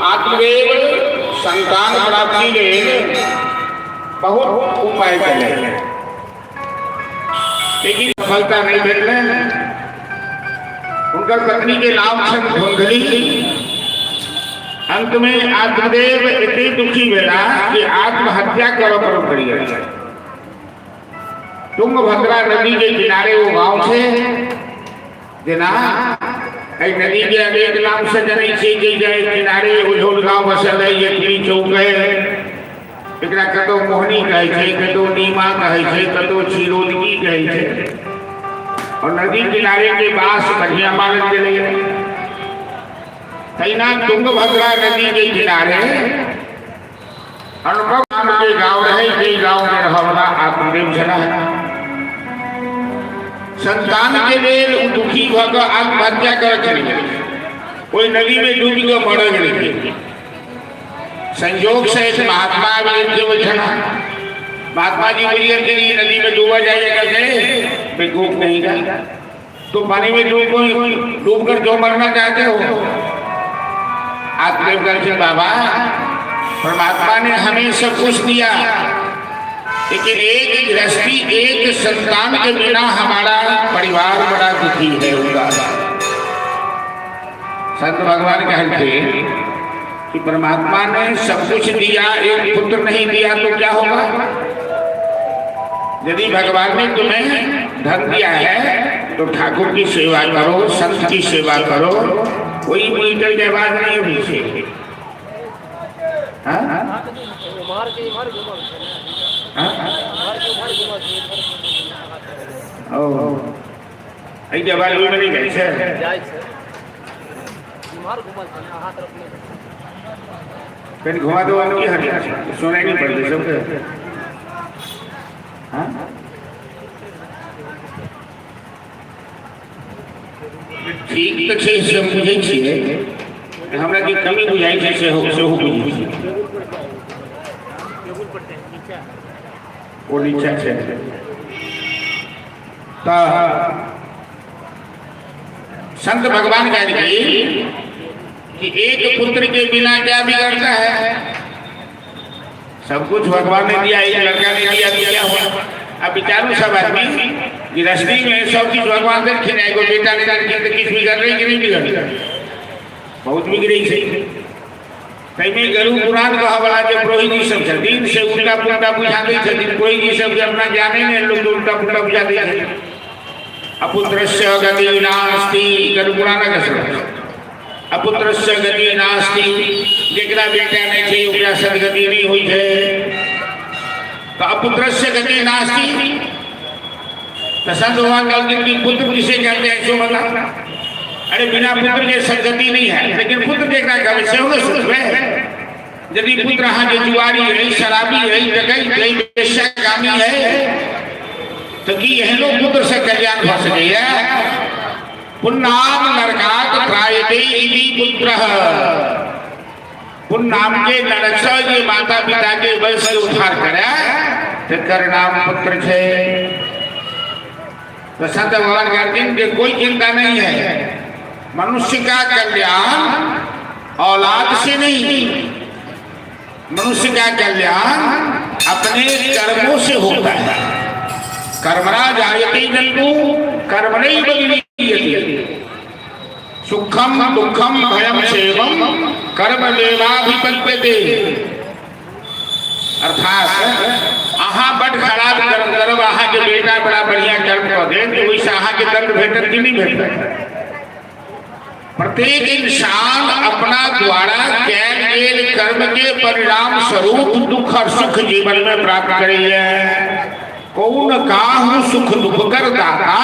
आत्मदेव संतान प्राप्ति के बहुत उपाय करे, लेकिन सफलता नहीं मिलने। उनका पत्नी के नाम से धुंधली। अंत में आत्मदेव इतने दुखी मिला कि आत्महत्या करो पर पड़ी गई। तुंगभद्रा नदी के किनारे वो गांव थे जना नदी के अनेक नाम से जनी चीज जाए किनारे उझोल गांव बसल है। ये चौक है, एकरा कतो मोहनी कहे छे, कतो नीमा कहे छे, कतो चिरोलगी कहे छे। और नदी किनारे के पास बढ़िया मानल चले तैना तुंगभद्रा नदी के किनारे अनुभव नाम के गांव रहे। के गांव में रहला आत्मदेव जना संतान के लिए दुखी भग आत्महत्या कर कोई नदी में डूब के मर गए। संयोग से एक महात्मा महात्मा जी बोलिए कि नदी में डूबा जाएगा कैसे? डूब नहीं जाएगा तो पानी में डूब कर जो मरना चाहते हो। आत्मदेव कहते बाबा परमात्मा ने हमें सब कुछ दिया, लेकिन एक गृहस्थी एक संतान के बिना हमारा परिवार बड़ा दुखी है। उनका संत भगवान कहते कि परमात्मा ने सब कुछ दिया, एक पुत्र नहीं दिया तो क्या होगा? यदि भगवान ने तुम्हें धन दिया है तो ठाकुर की सेवा करो, संत की सेवा करो, कोई मीटर के बाद नहीं होनी चाहिए। घुमा दो सुनाई नहीं पड़ती सबके। ठीक तो छै से बुझै छियै, हमरा की कमी बुझाई छै से हो बुझै छियै। वो नीचा है तो संत भगवान कहेंगे कि एक पुत्र के बिना क्या बिगड़ता है? सब कुछ भगवान ने दिया, एक लड़का ने दिया तो क्या हुआ? अब विचारू सब आदमी गृहस्थी में सब चीज भगवान से खिलाए को बेटा ने तो किस बिगड़ रही कि नहीं बिगड़ रही? बहुत बिगड़ी थी। कई में गरु पुराण कहा वाला जो पुरोहित जी सब दिन से उल्टा पुल्टा बुझा दे थे। पुरोहित जी सब अपना जाने में लोग उल्टा पुल्टा बुझा दे थे। अपुत्रस्य गति नास्ति, गरु पुराण का शब्द। अपुत्रस्य गति नास्ति, जेकरा बेटा नहीं थे ओकरा सदगति नहीं हुई है। तो अपुत्रस्य गति नास्ति तो संत भगवान कहते कि पुत्र किसे कहते हैं? सो बता। अरे बिना पुत्र के सदगति नहीं है, लेकिन पुत्र देखना कभी से होगा सुख में। यदि पुत्र हाँ जो जुआरी है, शराबी है, डकैत है, वेश्यागामी है तो कि यह लोग पुत्र से कल्याण हो सके? पुन्नाम नरकात त्रायते इति पुत्रः। पुन्नाम के नरक से ये माता पिता के वंश से उद्धार करे तेकर नाम पुत्र छे। तो संत भगवान कहते हैं कि कोई चिंता नहीं है, मनुष्य का कल्याण औलाद से नहीं, मनुष्य का कल्याण अपने कर्मों से होता है। कर्मणा जायते जन्तु कर्मणैव विलीयते। सुखम दुखम भयम सेवम कर्ममेवाभिपद्यते। अर्थात आहा बड़ खराब कर्म करब, आहा के बेटा बड़ा बढ़िया कर्म कर दे तो वैसे आहा के दंड भेटत कि नहीं भेटत? प्रत्येक इंसान अपना द्वारा कैल गेल कर्म के परिणाम स्वरूप दुख और सुख जीवन में प्राप्त करें। कौन काहू सुख दुख कर दाता,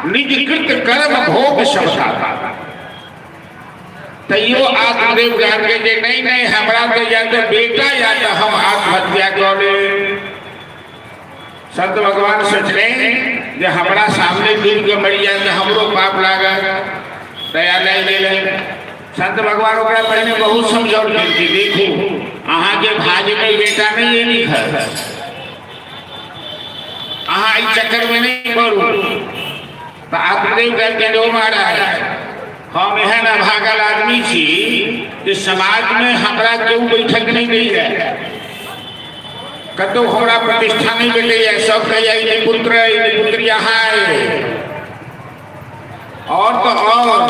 निज कृत कर्म भोग सबदाता। तैयो आत्मदेव कहते कि नहीं नहीं हमरा तो या तो बेटा या तो हम आत्महत्या कर ले। संत भगवान सोच रहे जो हमरा सामने डूब के मर जाए तो हमरो पाप लागा, दया नहीं ले। संत भगवान ओकरा पहले बहुत समझौल कि देखो अहाँ के भाग्य में बेटा नहीं है लिखल, अहाँ इस चक्कर में नहीं पड़ू। तो आत्मदेव कहते जो महाराज हम एहन अभागल आदमी छी कि समाज में हमरा केहू बैठक नहीं रही है, कतौ हमरा प्रतिष्ठा नहीं मिले है। सब कहिए पुत्र पुत्रिया है और तो और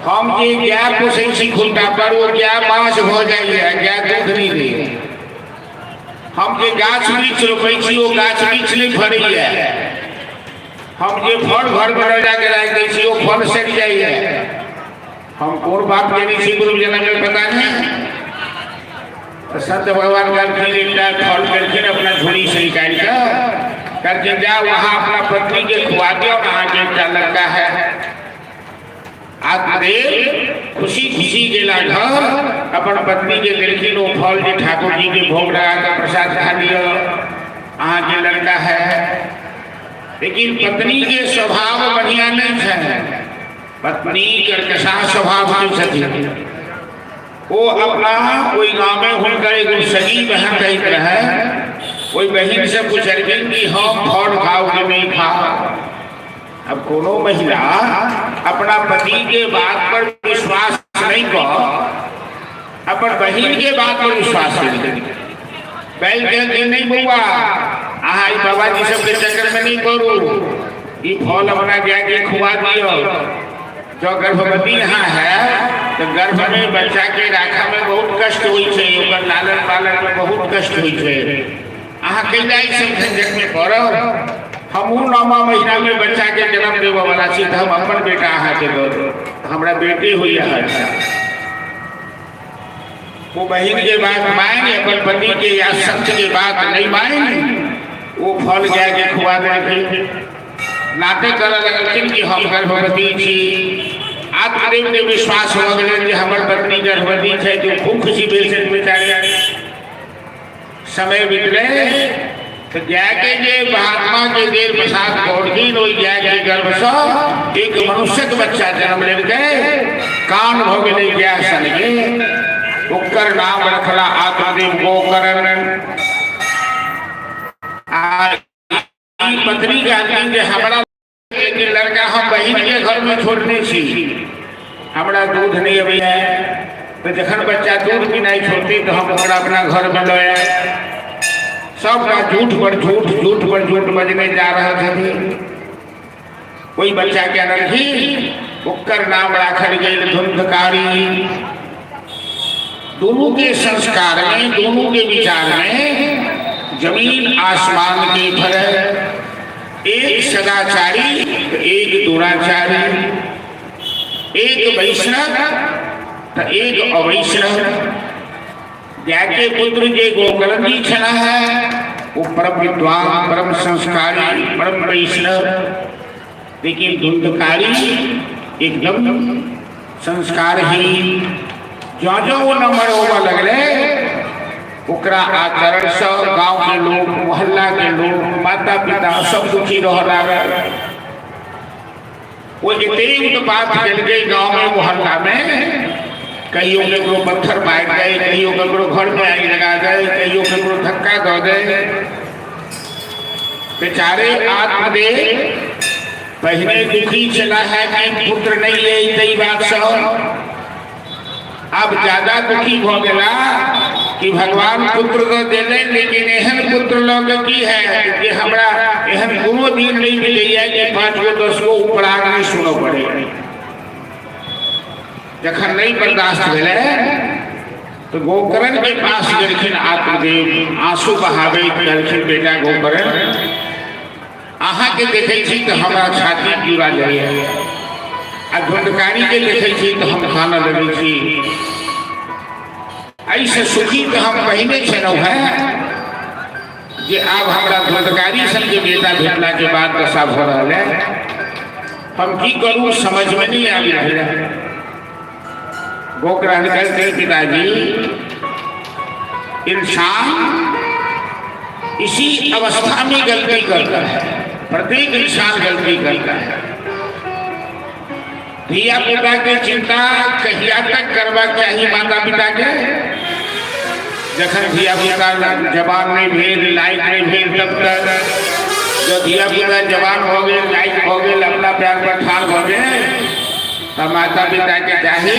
हम जे गाय पोसै छी खुलता पर वो गाय माछ भ जाइए, गाय दूध नहीं दै। हम जे गाछ वृक्ष रोपै छी वो गाछ वृक्ष नहीं फड़ैए। हम जे फल घर में रह जाके राख दै छी वो फल सड़ जाइए। हम कौन बात कहने छी गुरु जना में पता नहीं। तो संत भगवान कहलखिन एक फल करके अपना झोली से निकाल करके जा वहाँ अपना पत्नी के खुआ दियो। वहाँ के एक लड़का है आत्मदेव खुशी खुशी गेला घर अपन पत्नी के देखिन वो फल जे ठाकुर जी के भोग लगा कर प्रसाद खा लियो। अहाँ के लड़का है लेकिन पत्नी के स्वभाव बढ़िया नहीं है। पत्नी कर्कशा स्वभाव की छथि। वो अपना कोई गाँव में हुनकर एगो सगी बहन रहित रहे। कोई बहन से पूछलखिन कि हम फल खाओ कि नहीं खाओ। अब कोनो महिला अपना पति के बात पर विश्वास नहीं कर अपन बहन के बात पर विश्वास नहीं बैल कहते नहीं बउआ अहाँ बाबा जी सब के चक्कर में नहीं पड़ू। ये फल अपना गाय के खुआ दियो। जो गर्भवती यहाँ है तो गर्भ में बच्चा के राखा में बहुत कष्ट हुई है, लालन पालन में बहुत कष्ट हुई है। अहाँ कैला सब झंझट में पड़ो। हमू 9वां महीना में बच्चा के जन्म देव वाला छी। हम अपन बेटा अहाँ के दो हमरा बेटी हुई है। वो बहन के बात मान अपन पति के या सत्य के बात नहीं मान वो फल गाय के खुआ दे नाते कर लगलखिन कि हम गर्भवती छी। आत्मदेव ने विश्वास हो गए कि हमर पत्नी गर्भवती है। जो खूब खुशी बेचत बेचारे समय बीतले तो गाय के जे महात्मा के देर प्रसाद गौरदीन वही गाय के गर्भ से एक मनुष्य के बच्चा जन्म ले गए। कान हो गए गाय सन के उकर नाम रखला आत्मदेव गोकर्ण। पत्नी कहती कि हमारा लड़का हम बहन के घर में छोड़ने छी, हमारा दूध नहीं अभी है। तो जखन बच्चा दूध भी नहीं छोड़ती तो हम अपना घर में लाए। सब का झूठ पर झूठ बजने जा रहे थे। कोई बच्चा के अनरही उकर नाम राखल गई धुंधकारी। दोनों के संस्कार में दोनों के विचार में जमीन आसमान के फर्क। एक सदाचारी तो एक दुराचारी, एक वैष्णव तो एक अवैष्णव। गाय के पुत्र जे गोकर्ण जी छला है वो परम विद्वान परम संस्कारी परम वैष्णव। लेकिन धुंधकारी एकदम संस्कारहीन। जो जो वो नंबर होगा लगले ओकरा आचरण से गांव के लोग मोहल्ला के लोग माता पिता सब दुखी रह लागल। वो इतनी बात चल गई गांव में मोहल्ला में। कहीं केकरो पत्थर मार गए, कहीं केकरो घर में आग लगा गए, कहीं केकरो धक्का दे गए। बेचारे आत्मदेव पहले दुखी चला है कि पुत्र नहीं है इतनी बात से। अब ज्यादा दुखी हो गया कि भगवान पुत्र तो देने लेकिन एहन पुत्र लोग की है कि हमरा एहन कोनो दिन नहीं मिले है कि 5 गो 10 गो उपराग नहीं सुनो पड़े। जखन नहीं बर्दाश्त भेले तो गोकर्ण के पास गेलखिन आत्मदेव आंसू बहावे कहलखिन बेटा गोकर्ण अहाँ के देखे छी तो हमारा छाती जुड़ा जाइए। आ धुंधकारी के देखे छी तो हम खाना लगे छी। ऐसे सुखी तो हम पहले छनौ है जे अब हमरा धुंधकारी सन के बेटा भेटला के बाद दशा भ रहल है। हम की करूं समझ में नहीं आ रहा है। गोकर्ण कहते पिताजी इंसान इसी अवस्था में गलती करता है। प्रत्येक इंसान गलती करता है। धिया पुता के चिंता कहिया तक करवा चाहिए माता पिता के। जखन धिया पुता जवान नहीं भेल लायक नहीं भेल तब तक जो धिया पुता जवान हो गए लायक हो गए अपना प्यार पर ठान हो गए तो माता पिता के चाहे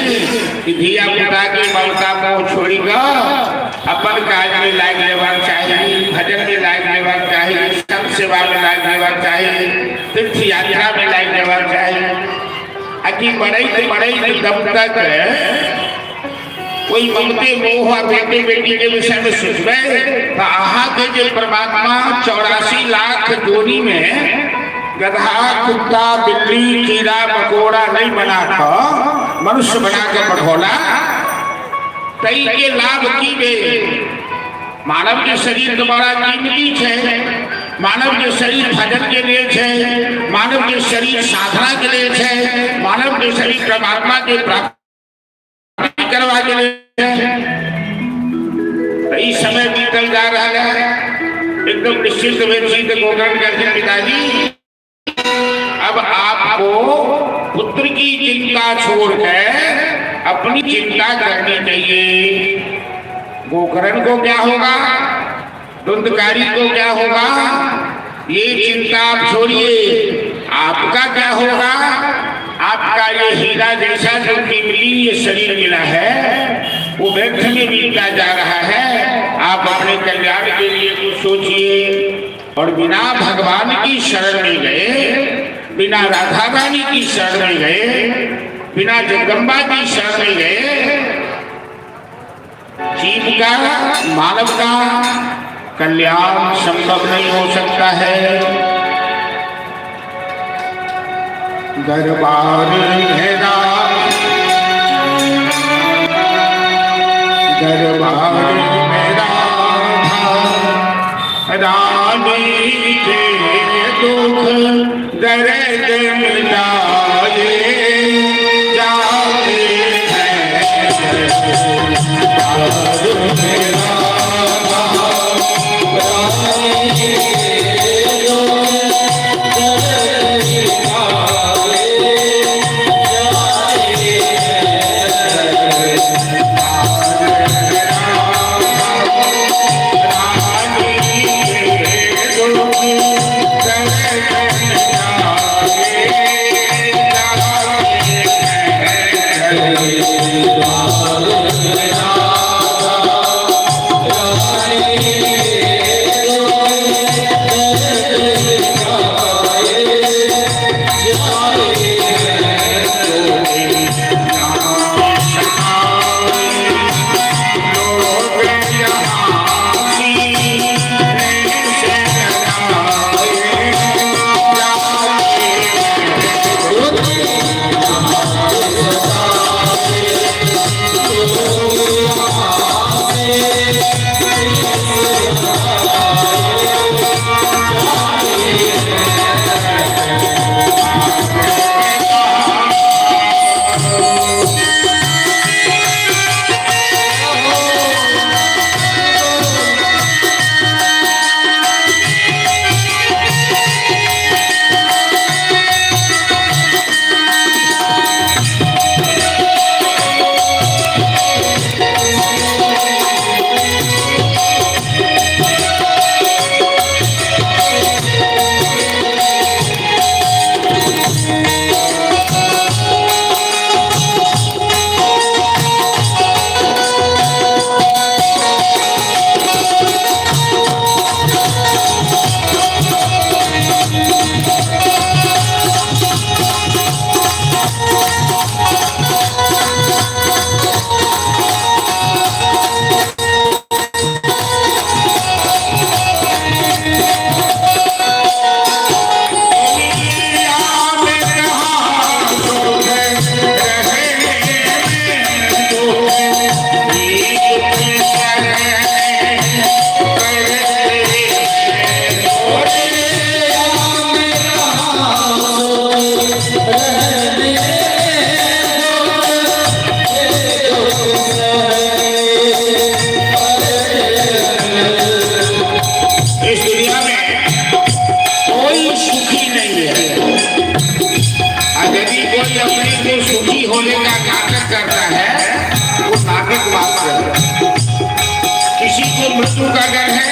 कि धिया पुता के ममता को छोड़ी ग अपन काज में लाग लेवाक चाहिए, भजन में लाग लेवाक चाहिए, संत सेवा में लाग लेवाक चाहिए, तीर्थ यात्रा में लाग लेवाक चाहिए। अकी बड़े दम तक कोई ममते मोह बेटे बेटी के विषय में सोचबे तो आहा के जो परमात्मा 84 लाख जोनी में गधा कुत्ता बिल्ली कीड़ा मकोड़ा नहीं बना था, मनुष्य बना के पठौला कई के लाभ की बे। मानव के शरीर बड़ा कीमती है, मानव के शरीर भजन के लिए है, मानव के शरीर साधना के लिए है, मानव के शरीर परमात्मा के प्राप्ति करवा के लिए है। इस समय बीतल जा रहा है एकदम निश्चित व्यक्ति गोकर्ण करके पिताजी अब आपको पुत्र की चिंता छोड़कर अपनी चिंता करनी चाहिए। गोकर्ण को क्या होगा, धुंधकारी को क्या होगा, ये चिंता आप छोड़िए। आपका क्या होगा, आपका ये हीरा जैसा जो कीमती ये शरीर मिला है वो व्यर्थ में बीतता जा रहा है। आप अपने कल्याण के लिए कुछ सोचिए। और बिना भगवान की शरण में गए, बिना राधा रानी की शरण में गए, बिना जगदम्बा की शरण में गए, जीव का मानव का कल्याण संभव नहीं हो सकता है। दरबार मेरा दरबार मेरा रानी के दुख दर्द मिटाए जाते मृत्यु का डर है,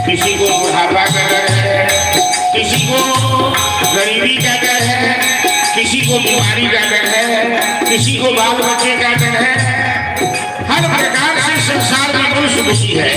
किसी को बुढ़ापा का डर है, किसी को गरीबी का डर है, किसी को बीमारी का डर है, किसी को बाल बच्चे का डर है, हर प्रकार से संसार में मनुष्य दुखी है।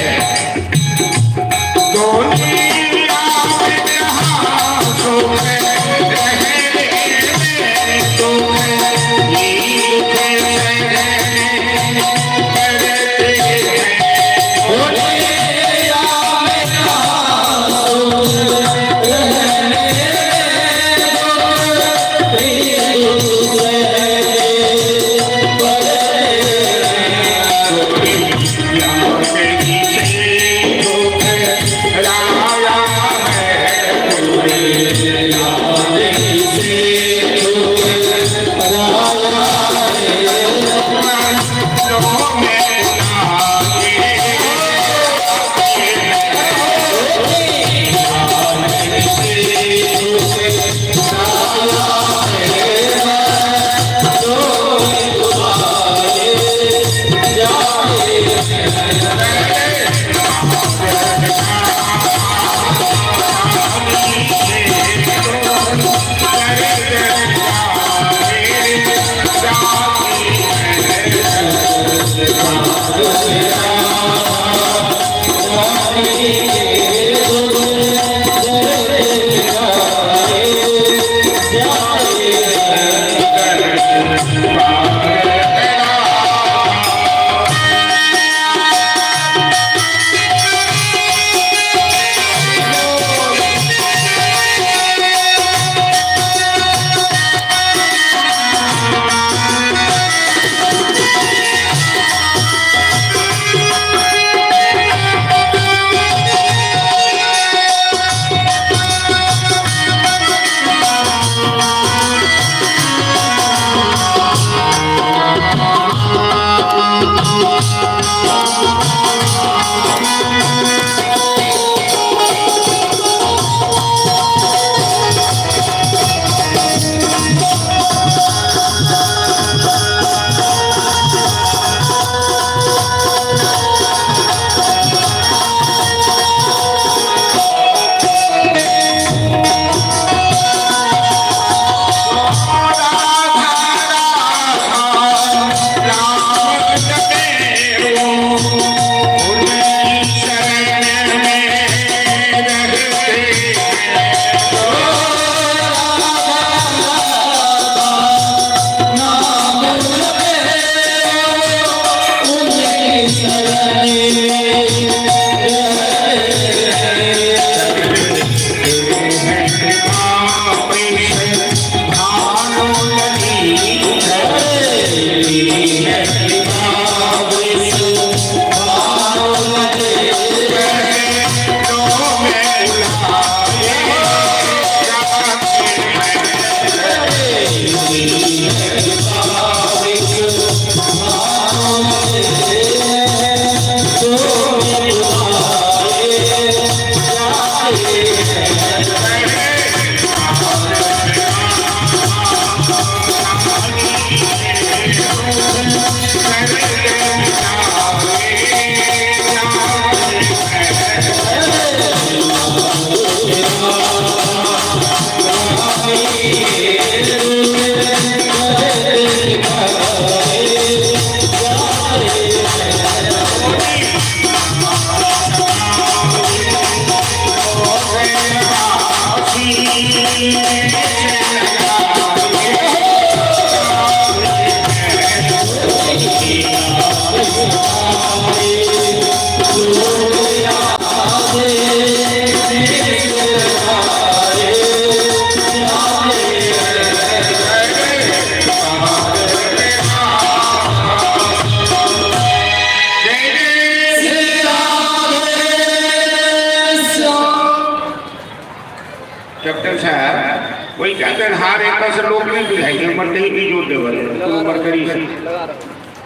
कैप्टन साहब वही कहते हार एक से लोग नहीं बुझाई मरते ही भी जोड़ देवल तो मरकरी से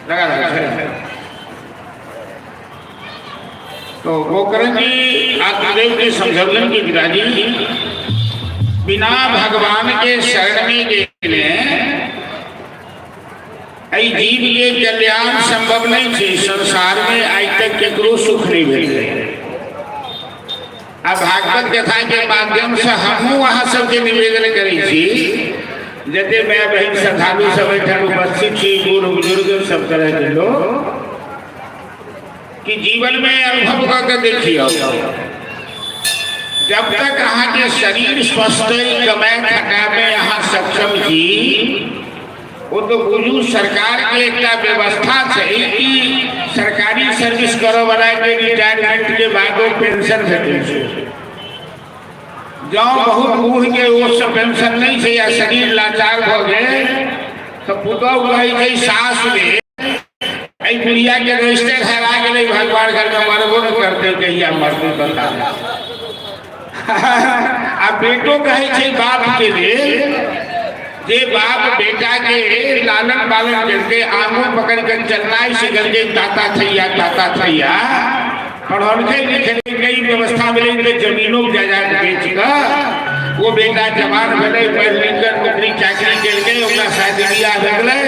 लगा है। तो गोकर्ण जी आत्मदेव के समझौलन की विराजी बिना भगवान के शरण में गेले जीव के कल्याण संभव नहीं थे। संसार में आज तक केकरो सुख नहीं मिले। अब भागवत कथा के माध्यम से हम वहां सबके निवेदन करी जैसे मैं बहन श्रद्धालु सब बैठल उपस्थित छी, बूढ़ बुजुर्ग सब तरह के लोग कि जीवन में अनुभव करके देखिए, जब तक अहाँ के शरीर स्वस्थ कमाए खटा में अहाँ सक्षम छी, वो तो बुझू सरकार के एक व्यवस्था है कि सरकारी सर्विस करो वाला के रिटायरमेंट के बाद वो पेंशन भेटे। जो बहुत बूढ़ के वो सब पेंशन नहीं है या शरीर लाचार हो गए तो पुतौ गई सास में बुढ़िया के रजिस्टर हरा गए, भगवान घर में मरबो न करते कहिया मरते बता। आ बेटो कहे बाप के लिए, जे बाप बेटा के लालन पालन करके आंगू पकड़ कर चलना सिखल के ताता थैया पढ़े लिखे कई व्यवस्था मिले जमीनों जायदाद बेच कर वो बेटा जवान भले पढ़ लिख कर नौकरी चाकरी करके शायद बियाह हो गए,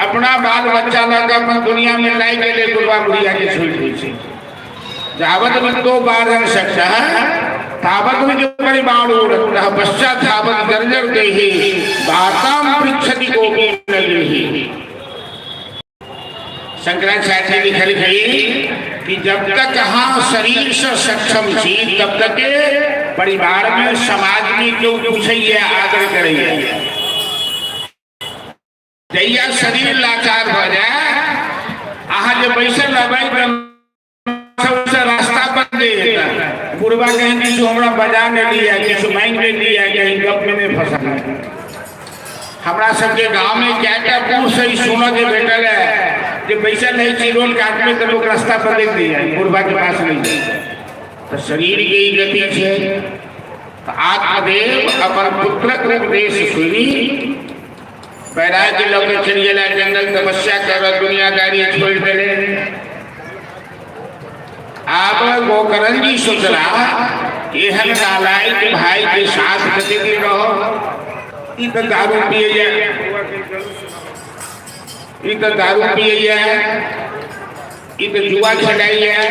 अपना बाल बच्चा लगा दुनिया में लाई गए बुढ़वा बुढ़िया के छोड़ दी। जावत में दो बार रह सकता है, तावत में जो परिमाण उड़ता पश्चात तावत दर्जर दे बाताम पृछति को भी। शंकराचार्य जी लिखल कि जब तक हाँ शरीर से सक्षम छी तब तक परिवार में समाज में क्यों पूछिए आदर करिए। जैया शरीर लाचार हो जाए अहाँ जब पैसा लगे रास्ता बन गए, बुढ़वा कहीं किसी हमरा बजा ने लिया, किसी मांग ले लिया, कहीं गप में फंसा। हमारा सबके गांव में क्या क्या पूछ सही सुनो के बैठल है जो पैसा नहीं चाहिए रोड काट में तो लोग रास्ता पर देख दिया, बुढ़वा के पास नहीं जाए। तो शरीर की गति है तो आत्मदेव अपन पुत्रक उपदेश सुनी पैरा के लोग चलिए जंगल तपस्या कर दुनियादारी छोड़ दे। आप गोकरण जी सोचला एहन नालायक भाई के साथ कते दिन रहो, ई तो दारू पिए जाए, ई तो दारू पिए जाए, ई तो जुआ खेलाई है,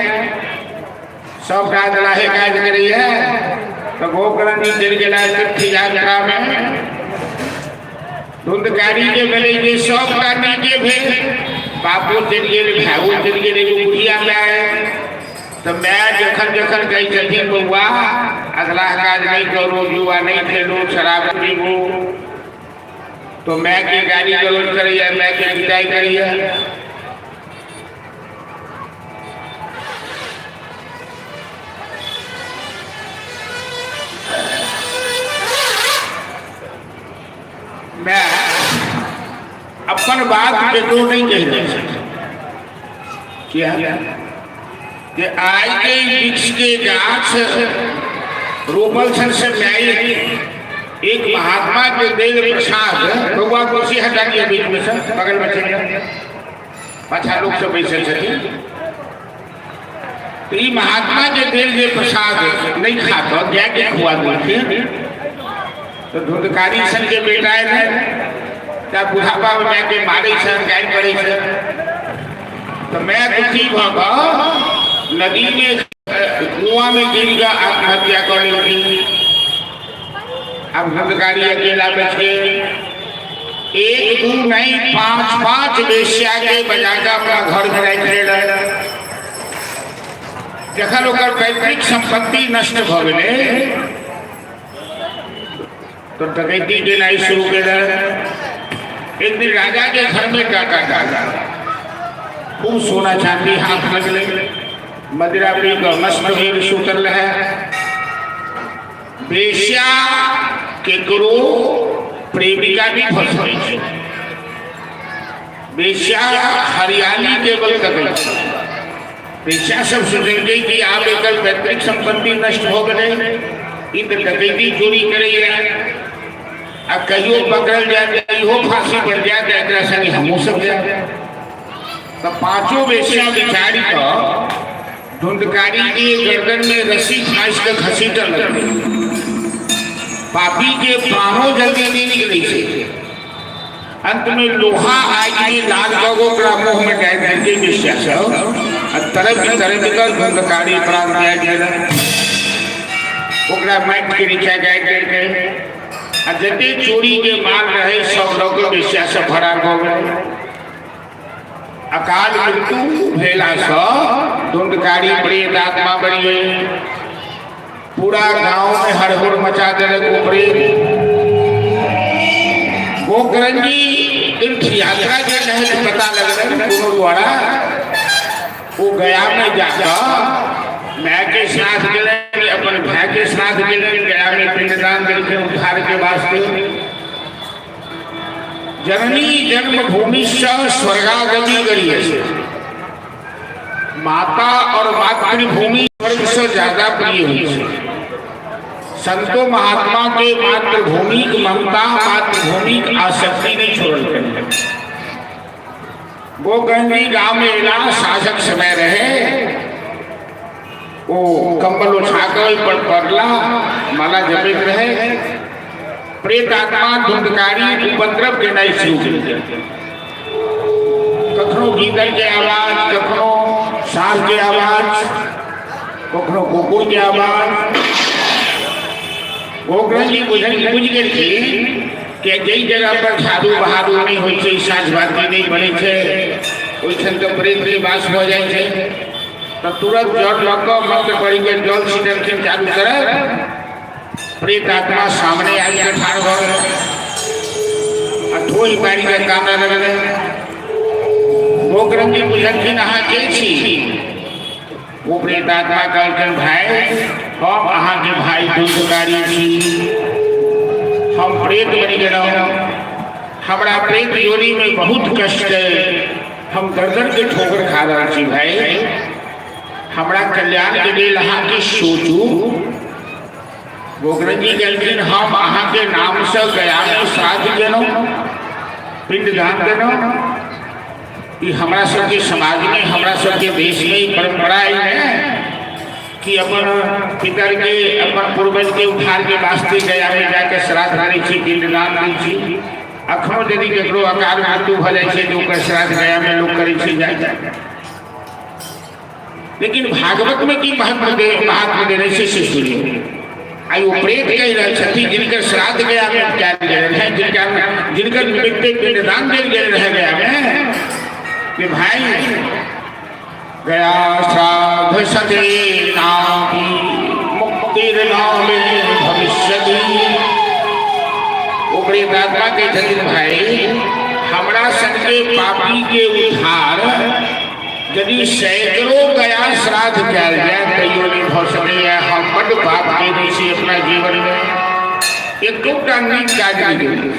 सब काज लाहे काज करी है। तो गोकरण जी चल गया चिट्ठी यात्रा में धुंधकारी के गले के सब करने के भेज बापू चल गए, भाऊ चल गए, बुढ़िया में आए। तो मैं जखन जखन कही जथी बउआ अगला काज नहीं करो, जुआ नहीं खेलो, शराब पीबो, तो मैं के गाली गलौज करिए, मैं के विदाई करिए। मैं अपन बात पे तो नहीं कह सकता क्या कि आज के वृक्ष के गाछ रोपल सन से न्याय एक महात्मा के देव प्रसाद भगवान कुर्सी हटा दिया बीच में से बगल में चले पाछा लोग सब बैठे थे। तो ये महात्मा के देव प्रसाद नहीं खाता क्या क्या खुआ देते तो धुंधकारी सन के बेटा है क्या बुढ़ापा में जाके मारे सन गाय पड़े सन। तो मैं दुखी भागा नदी में कुआं में गिर गया, आत्महत्या कर ली। अब धुंधकारी अकेला बच गए, एक दो नहीं पांच वेश्या के बजाकर अपना घर में रह जखन ओकर पैतृक संपत्ति नष्ट भ गए तो डकैती देना शुरू कर। एक दिन राजा के घर में डाका डाला, खूब सोना चांदी हाथ लगले, मदिरा पी का मस्त भीड़ सुतल है। वेश्या के गुरु प्रेमिका भी फंस गई। वेश्या हरियाली के बल तक वेश्या सब सोचेंगे कि आप एक पैतृक संपत्ति नष्ट हो गए, इन डकैती चोरी करे, अब कहियो पकड़ जाए, कहियो फांसी बढ़ जाए, एक संगे हमो सब जाए। तो पांचों वेश्या बिचारी का धुंधकारी के गर्दन में रस्सी फांस कर घसीटल लगे। पापी के प्राणों जल्दी नहीं निकली थे। अंत में लोहा आग में लाल लोगों का मुंह में डाल करके वेश्या सब तरफ निकल धुंधकारी प्राण दिया गया। ओकरा माइट के नीचे गाय करके जते चोरी के मार रहे सब लोग बेस्या से फरार हो गए। अकाल मृत्यु भेला स धुंधकारी प्रेत आत्मा बनिए पूरा गांव में हड़बड़ मचा देले प्रेत। गोकरंजी तीर्थ यात्रा के तहत पता लग गुरु द्वारा वो गया में जाकर मैं के साथ गए अपन भाई के साथ गए गया में पिंडदान करके उद्धार के वास्ते। जननी जन्मभूमि स्वर्गागति करिए माता और मातृभूमि स्वर्ग से ज्यादा प्रिय हुई है। संतों महात्मा के मातृभूमि की ममता मातृभूमि की आसक्ति नहीं छोड़ते। गोकरंजी गांव में इला शासक समय रहे वो कंबल उठाकर पर पड़ला माला जपित रहे। प्रेत आत्मा धुंधकारी उपद्रव के नहीं शुरू कखनो गीदड़ के आवाज कखनो सांप के आवाज कखनो कुकुर के आवाज। गोकरंजी बुझ गई थी कि जई जगह पर साधु बहादुर नहीं होई छै साँझ बाती नहीं बने छे ओइठन तो प्रेत के वास हो जाए छे तो तुरंत जट लग मंत्र पढ़ी के जल छिड़क चालू करे प्रेत आत्मा सामने आई के ठाड़ हो अठोई पारी के काम न लगे। गोकरंजी बुझलखिन अहाँ के छी वो प्रेत आत्मा कहलखिन भाई हम अहाँ के भाई धुंधकारी छी हम प्रेत बन गए हमारा प्रेत योनि में बहुत कष्ट है हम गर्दन के ठोकर खा रहा छी भाई हमारा कल्याण के लिए अहाँ के सोचू। गोकरंजी कहलखिन हम अहाँ के नाम से गया में श्राद्ध देनौ पिंडदान देनौ कि हमारा सबके समाज में हमारा सबके देश में परंपरा है कि अपन पितर के अपन पूर्वज के उद्धार के वास्ते गया में जाके श्राद्ध करै छी पिंडदान दै छी। अखनो यदि केकरो अकाल मृत्यु भ जाइ छै तो ओकर श्राद्ध गया में लोग करै छी जाय। लेकिन भागवत में की महात्मा देने से सुनिए आई वो प्रेत कह रहे छथि जिनकर श्राद्ध गया में क्या गए हैं जिनकर निमित्त पिंडदान देल गेल रह गया में कि भाई गया श्राद्ध सते नापी मुक्तिर नामे भविष्यति। वो प्रेत आत्मा के छथिन भाई हमरा संगे पापी के उद्धार यदि सैकड़ों गया श्राद्ध किया जाए तैयो नहीं हो सके हम बड़ पाप के नीचे अपना जीवन में एक टुकड़ा नहीं काज नहीं।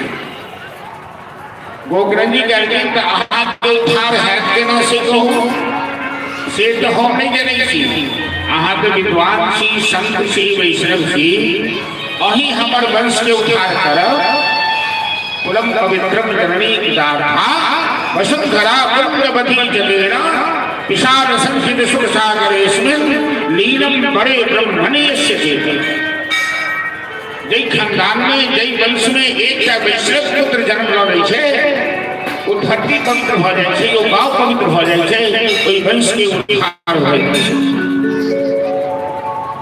गोकरंजी कहते तो अहाँ के उद्धार है केना से कहूँ से तो हम नहीं जाने छी अहाँ तो विद्वान छी संत छी वैष्णव छी अही हमर वंश के उद्धार करब कुलम पवित्रम जननी दाता वसुंधरा पुण्यवती जलेना विशाल संखित सुख सागरेस्मिन् लीनं बड़े ब्रह्मण्यस्य देते। जय खानदान में जय वंश में एक वैश्रव पुत्र जन्म लै छै ओ धरती पवित्र भ जाय छै ओ गांव पवित्र भ जाय छै ओई वंश के उद्धार होय छै।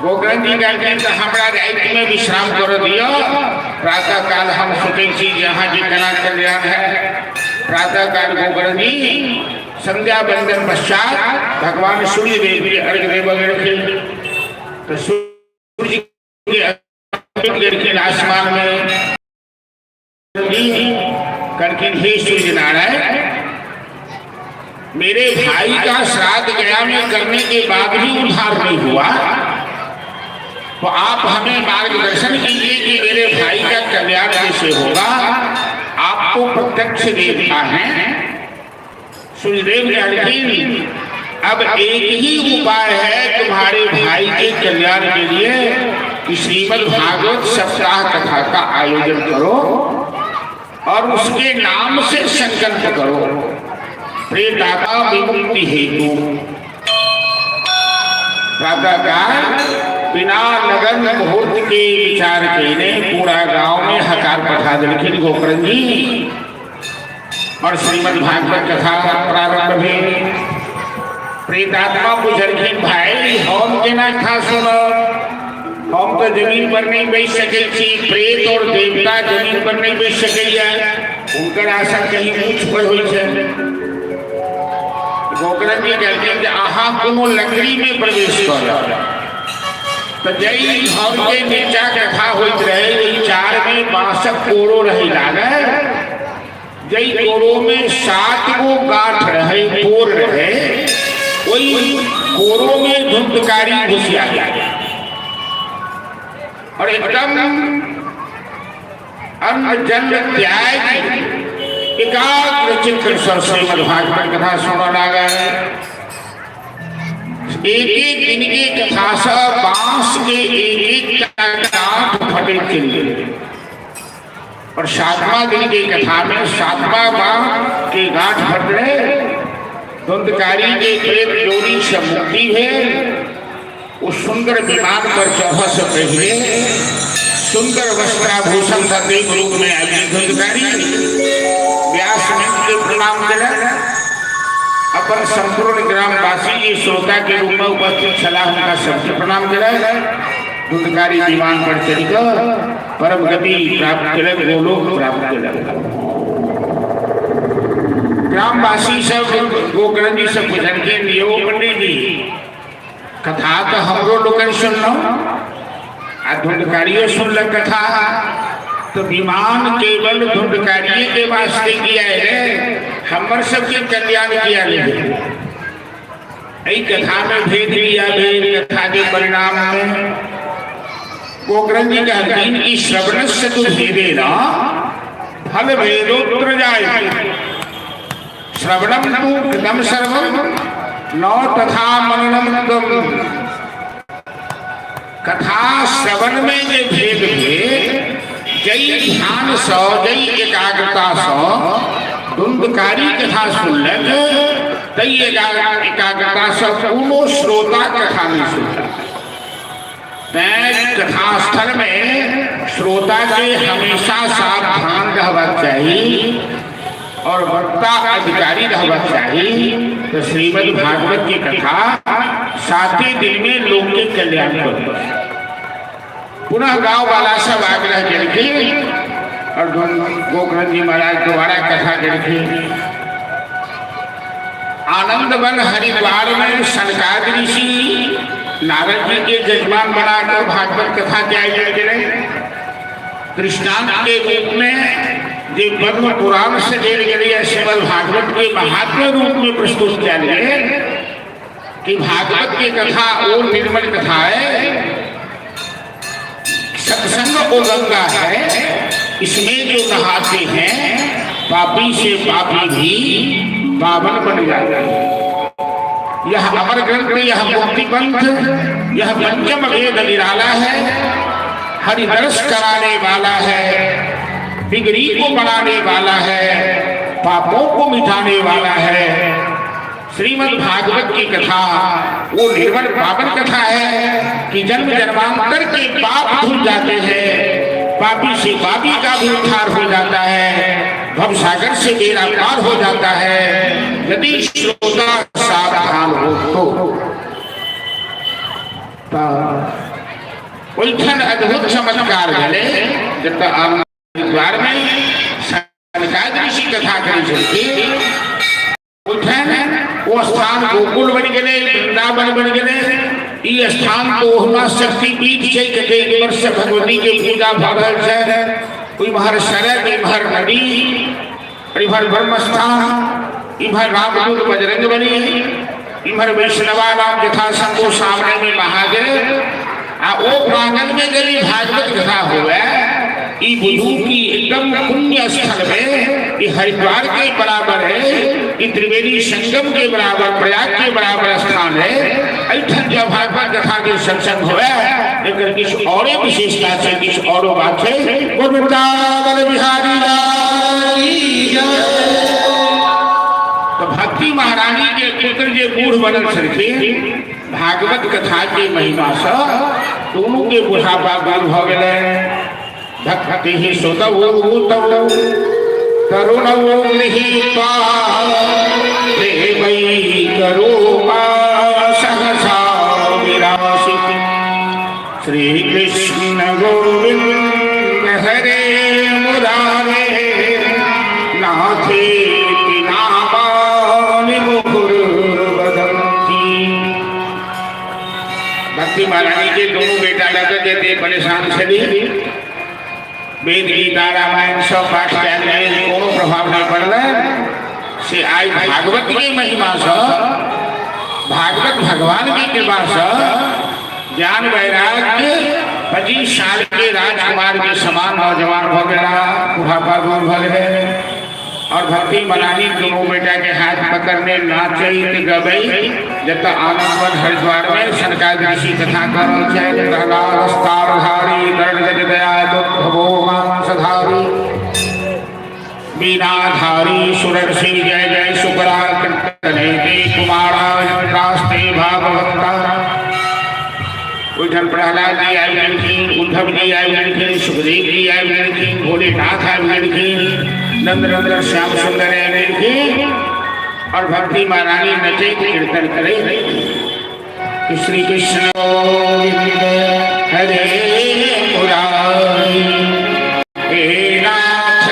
गोकरंजी कहलखिन तऽ हमरा राति में विश्राम कर दियो प्रातः काल हम सोचै छी जहाँ जी केना कल्याण है। प्रातः काल गोकरंजी संध्या बंदन पश्चात भगवान सूर्य देव के अर्घ्य देव तो सूर्य के आसमान में कनखिन हे सूर्य नारायण मेरे भाई का श्राद्ध गया में करने के बाद भी उद्धार नहीं हुआ तो आप हमें मार्गदर्शन कीजिए कि मेरे भाई का कल्याण कैसे होगा। आपको प्रत्यक्ष देखा है। सूर्यदेव कहलखिन अब एक ही उपाय है तुम्हारे भाई के कल्याण के लिए कि श्रीमद् भागवत सप्ताह कथा का आयोजन करो और उसके नाम से संकल्प करो प्रेतात्मा विमुक्ति हेतु। प्रातःकाल बिना लगन मुहूर्त के विचार के पूरा गांव में हकार पठा दिलखिन गोकरंजी और श्रीमद् भागवत कथा प्रारंभ भेल। प्रेतात्मा बुझलखिन भाई हम केना था सुनो हम तो जमीन पर नहीं बैठ सके छी, प्रेत और देवता जमीन पर नहीं बैठ सकैया, उनकर आशा कहीं ऊंच पर होई छै। गोकर्ण जी कहते हैं कि आहा कोनो लकड़ी में प्रवेश कर, तो जई घर के नीचा कथा होइत रहे, वही चार में बांसक कोड़ो रही लागे, जई कोड़ो में 7 गो गांठ रहे, पोर रहे, वही कोड़ो में धुंधकारी घुसिया गया और एकदम अन्न जल त्याग एकाग्र चित्त से श्रीमद् भागवत कथा सुनने लगा। एक एक दिन की कथा से बांस के एक गांठ फटे चले और 7वां दिन की कथा में 7वां बांस के गांठ फट रहे, धुंधकारी के प्रेत जोड़ी से मुक्ति है। उस सुंदर विमान पर चढ़ने से पहले सुंदर वस्त्राभूषण का देव रूप में आई धुंधकारी व्यास के प्रणाम करा, अपन संपूर्ण ग्रामवासी के श्रोता के रूप में उपस्थित छला उनका सबसे प्रणाम करा। धुंधकारी विमान पर चढ़कर परम गति प्राप्त करे, गोलोक प्राप्त करे। ग्रामवासी सब गोकर्ण जी से पूछन के लिए पंडित जी कथा तो हमरो लोगन सुन लो, आ धुंधकारियों सुन ल कथा, तो विमान केवल धुंधकारिये के वास्ते किया है, हमर सबके कल्याण किया ले। कथा में भेद लिया, भेद कथा के परिणाम में गोकर्ण जी कहते हैं कि श्रवण से तो भेदे ना फल भेदोत्र जाए, श्रवणम तु कृतम सर्वम नौ तथा मननम। कथा श्रवण में जे भेद भेद, जई ध्यान सो जई एकाग्रता सो धुंधकारी कथा सुनलक, तई एकाग्रता से कोनो श्रोता कथा नहीं सुनता। कथा स्थल में श्रोता के हमेशा सावधान रहना चाहिए और वक्ता अधिकारी रहना चाहिए। तो श्रीमद् भागवत की कथा 7 दिन में लोग के कल्याण कर। पुनः गांव वाला सब आग्रह करके और गोकर्ण जी महाराज दोबारा कथा करके आनंद वन हरिद्वार में सनकादि ऋषि नारद जी के जजमान बनाकर भागवत कथा के आयोजन करें। दृष्टांत के रूप में जो पद्म पुराण से देर गई श्रीमद् भागवत के महात्म्य रूप में प्रस्तुत किया गया कि भागवत की कथा और निर्मल कथा है, सत्संग और गंगा है, इसमें जो नहाते हैं पापी से पापी भी पावन बन जाता है। यह अमर ग्रंथ, यह मुक्ति पंथ, यह पंचम वेद निराला है, हरिदर्श कराने वाला है, बिगड़ी को बनाने वाला है, पापों को मिटाने वाला है। श्रीमद् भागवत की कथा वो निर्मल पावन कथा है कि जन्म जन्मांतर के पाप धुल जाते हैं, पापी से पापी का भी उद्धार हो जाता है, भव सागर से बेड़ा पार हो जाता है, यदि श्रोता सावधान हो तो। उल्थन अद्भुत चमत्कार गले जब हरिद्वार में सनकादि ऋषि कथा करी उठन वो स्थान गोकुल बन गए, वृंदावन बन गए। ये स्थान तो होना शक्ति पीठ से कई वर्ष भगवती के पूजा भगल है। कोई बाहर शरद, इधर नदी, इधर ब्रह्म स्थान, इधर रामदूत बजरंग बली, इधर वैष्णवा नाम यथा संतो सामने में महादेव। वो प्रांगण में गली भागवत कथा हुआ ई बुधू की एकदम पुण्य स्थल में, ये हरिद्वार के बराबर है, ये त्रिवेणी संगम के बराबर, प्रयाग के बराबर स्थान है। ऐठन जब भागवत कथा के सत्संग हुआ लेकिन किसी और विशेषता से, किसी और बात से बिहारी तो भक्ति महारानी के पुत्र जो बूढ़ बनल छे भागवत कथा के महिमा से दोनों के बुढ़ापा दूर हो गए। भक्ति ही सुतवो तरुणवो निहिता देवै करूपा सहसा विरासित। श्री श्री कृष्ण गोविंद हरे मुरारे नाथे नामानि मुहुर्वदन्ति। भक्ति महारानी के दोनों बेटा लगा देते परेशान शरीर वेद गीता रामायण सब पाठ करने कोनो प्रभाव नहीं पड़ रहा से आज भागवत की महिमा से भागवत भगवान की कृपा से ज्ञान वैराग्य 25 साल के राजकुमार के समान नौजवान हो गया बुढ़ापा दूर भल है और भक्ति मनानी दोनों बेटा के हाथ पकड़ने नाचई गबई जब आनंदवन हरिद्वार में सरकार ऋषि कथा करोधारी मीनाधारी सुरक्षि जय जय सुकरा कुमारा भागवता उधर प्रहलाद जी आई लड़की उद्धव जी आई लड़की सुखदेव जी आई लड़की भोलेनाथ आई लड़की नंदनंदन श्याम सुंदर आई लड़की और भक्ति महारानी नचे कीर्तन करे श्री कृष्ण हरे मुरारी हे नाथ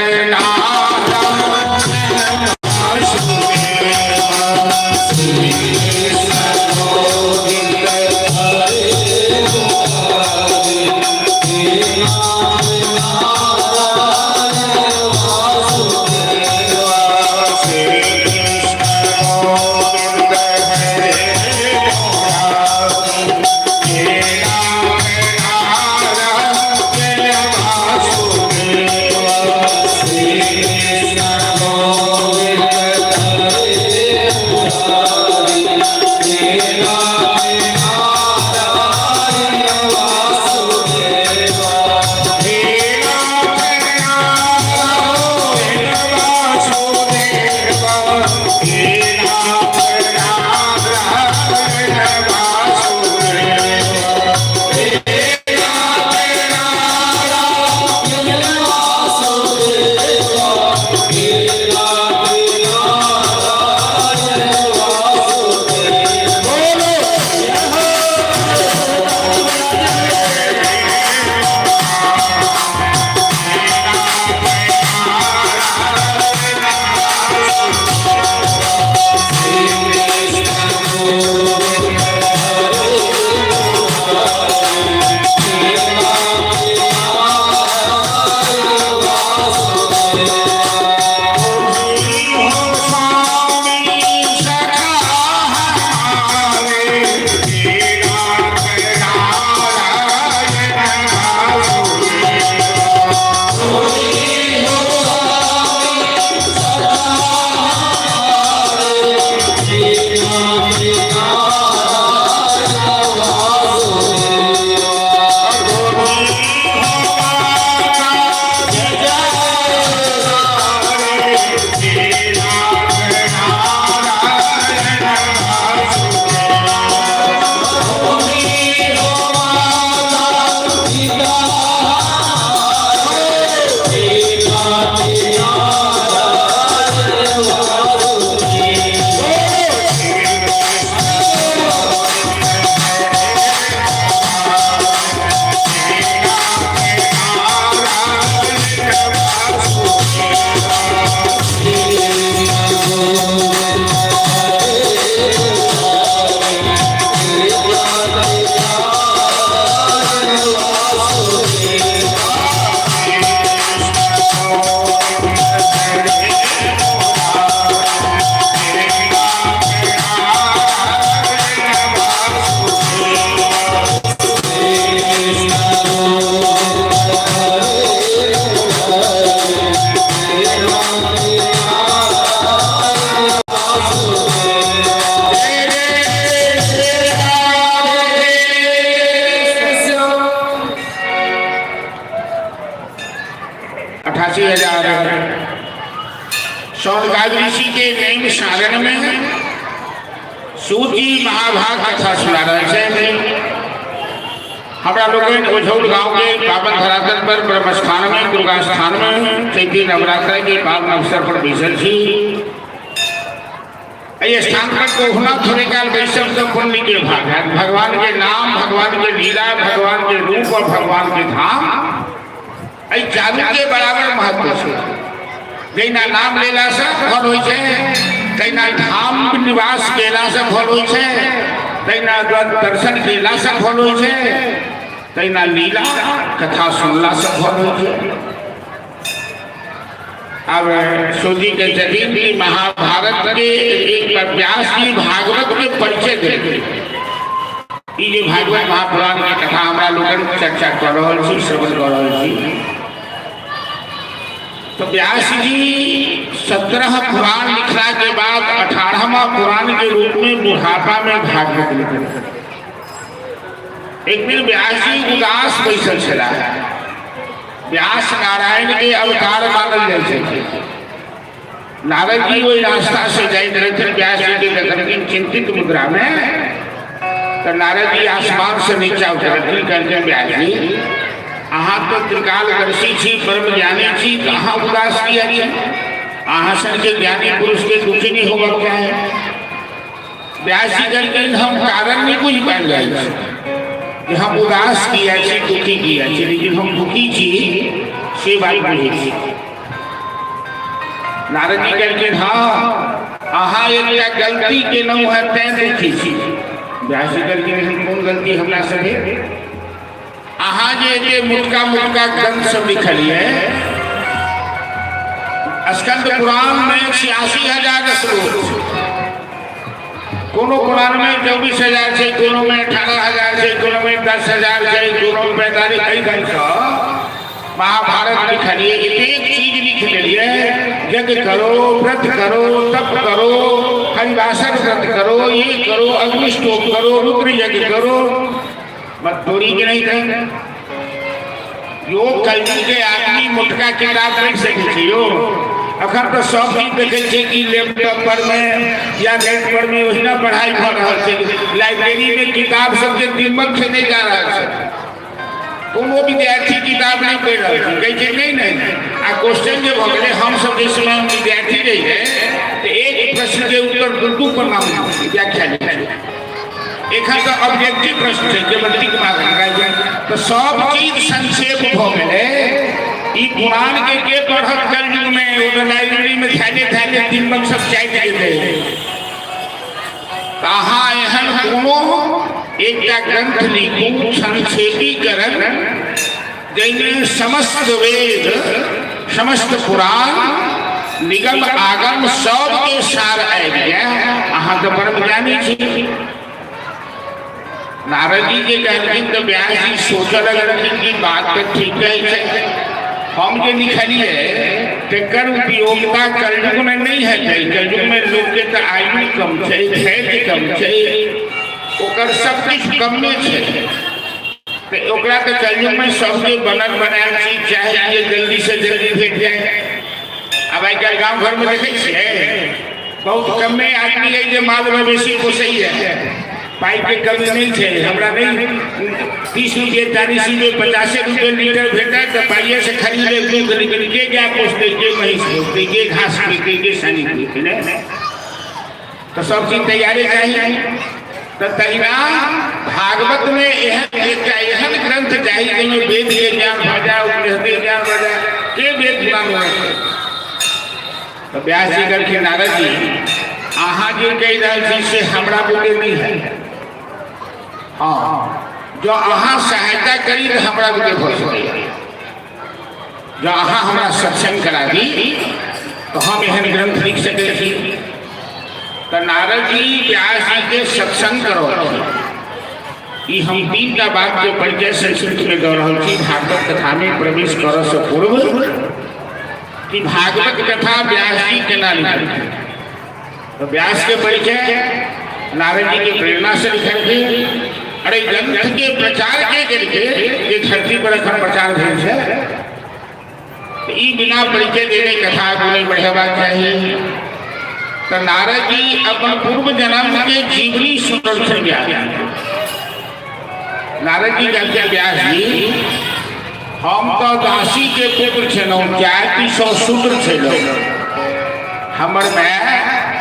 शौनकादि ऋषि के नैम सारण में सूजी महाभाग कथा सुना रहे हैं। हमारा लोग ओझौल गांव के पावन धरातल पर ब्रह्म स्थान में दुर्गा स्थान में चैती नवरात्र के पावन अवसर पर बैसल थी। ये स्थान पर कोहना थोड़े काल वैष्णव सब पुण्य के भाग है। भगवान के नाम, भगवान के लीला, भगवान के रूप और भगवान के धाम आई चालू के बराबर महत्व से। जैना नाम लेला से फल होय छै, तैना धाम निवास केला से फल होय छै, तैना दर्शन केला से फल होय छै, तैना लीला कथा सुनला से फल होय छै। अब सोजी के जमीन की महाभारत के एक व्यास जी भागवत के परिचय देते। ये भागवत महापुराण की कथा हमारा लोगन चर्चा कर रहा छी, श्रवण कर रहा छी। तो व्यास जी 17 पुराण लिखला के बाद 18वां पुराण के रूप में बुढ़ापा में भागवत लिखे। एक दिन व्यास जी उदास बैसल चला है। व्यास नारायण के अवतार मानल जाए छै। नारद जी वही रास्ता से जाइत रहे थे, व्यास जी के देखलखिन चिंतित मुद्रा में। तो नारद जी आसमान से नीचा उतरलखिन, कहलखिन व्यास जी अहाँ तो त्रिकालदर्शी छी, परम ज्ञानी छी, कहाँ उदास किया छी? अहाँ सन के ज्ञानी पुरुष के दुखी नहीं होगा क्या है? व्यास जी कहलखिन हम कारण नहीं बुझ पाएल जाए कि हम उदास किया छी, दुखी किया छी, लेकिन हम दुखी छी से बात बुझे छी। नारद जी कहलखिन हाँ अहाँ एक गलती के न है तैं दुखी छी। व्यास जी कहलखिन कौन गलती हमरा से है? अहाँ जे मुटका मुटका ग्रंथ सब लिखलिए स्कंद पुराण में 86,000 श्लोक, कोनो पुराण में 24,000 है, कोनो में 18,000 है, कोनो में 10,000 है, कोनो में 45,000। महाभारत लिखलिए एक चीज लिख लिए, यज्ञ करो, व्रत करो, तप करो, हरिवासर व्रत करो, ये करो, अग्निष्टोम करो, रुद्र यज्ञ करो, मत तोड़ी के नहीं थे। यो कलयुग के आदमी मुटका किताब नहीं सके यो। अखन तो सब चीज देखे छे कि लैपटॉप पर में या नेट पर में वही ना पढ़ाई कर रहा है। लाइब्रेरी में किताब सब के दिमाग से नहीं जा रहा है। कोनो विद्यार्थी किताब नहीं पढ़ रहा है, कहे छे नहीं। आ क्वेश्चन जो भगले हम सब जिस समय विद्यार्थी रही है तो एक प्रश्न के उत्तर दू पर नाम व्याख्या लिखा। एक तो ऑब्जेक्टिव प्रश्न है केवल टिक मार लगाई तो सब चीज संक्षेप भ गेले। ई पुराण के पढ़त कलयुग में वो लाइब्रेरी में थैले दिनमक सब चाट देते। कहाँ एहन कोनो एकटा ग्रंथ लिखू संक्षेपीकरण जैसे समस्त वेद, समस्त पुराण, निगम आगम सब के सार आबि गया। अहाँ तो परम ज्ञानी छी। नारद जी के कहलखिन तो व्यास जी सोच लगलखिन की बात तो ठीक है, हम जो लिखलिए तेकर उपयोगिता कलयुग में नहीं है। कलयुग में लोग के तो आयु कम है, खेती कम है, ओकर सब कुछ कम है। तो ओकरा तो कलयुग में सबके बनल बनायल चीज चाहे जल्दी से जल्दी भेट जाए। अब आई कल गाँव घर में देखे छे बहुत कम में आदमी है जो माल मवेशी पोसई है। पाइप के कमी नहीं थे, हमरा नहीं 30 रुपये 40 रुपये 50 रुपये लीटर भेटा तो पाइए से खरीदे दूध निकल के क्या पोसते के भैंस पोसते के घास पीते के सनी पीते। तो सब चीज तैयारी चाहिए। तो तहिना भागवत में एहन ग्रंथ चाहिए जिसमें वेद के ज्ञान बजा, उपनिषद के ज्ञान बजा, के वेद ज्ञान हो। तो व्यास जी करके नारद जी अहाँ जो कह रहे से हमरा बुद्धि नहीं है। हाँ जो अहाँ सहायता करी तो हमरा बुद्धि हो सके। जो अहाँ हमरा सत्संग करा दी तो हम एहन ग्रंथ लिख सके थी। तो नारद जी व्यास जी के सत्संग करो। ये हम 3 का बात जो परिचय संस्कृत में दो रहा थी। भागवत कथा में प्रवेश करो से पूर्व कि भागवत कथा व्यास जी के नाम लिखी। तो व्यास के परिचय नारद जी की प्रेरणा से लिखे थे। अरे ग्रंथ के प्रचार के लिखे ये धरती पर अखर प्रचार भेल है। तो ई बिना परिचय देने कथा बोले बढ़ेवा चाहिए। तो नारद जी अपन पूर्व जन्म के जीवनी सुनल छल ज्ञान। नारद जी कहते व्यास जी हम तो दासी के पुत्र छलौं, जाति 100 शूद्र छलौं। हमर माय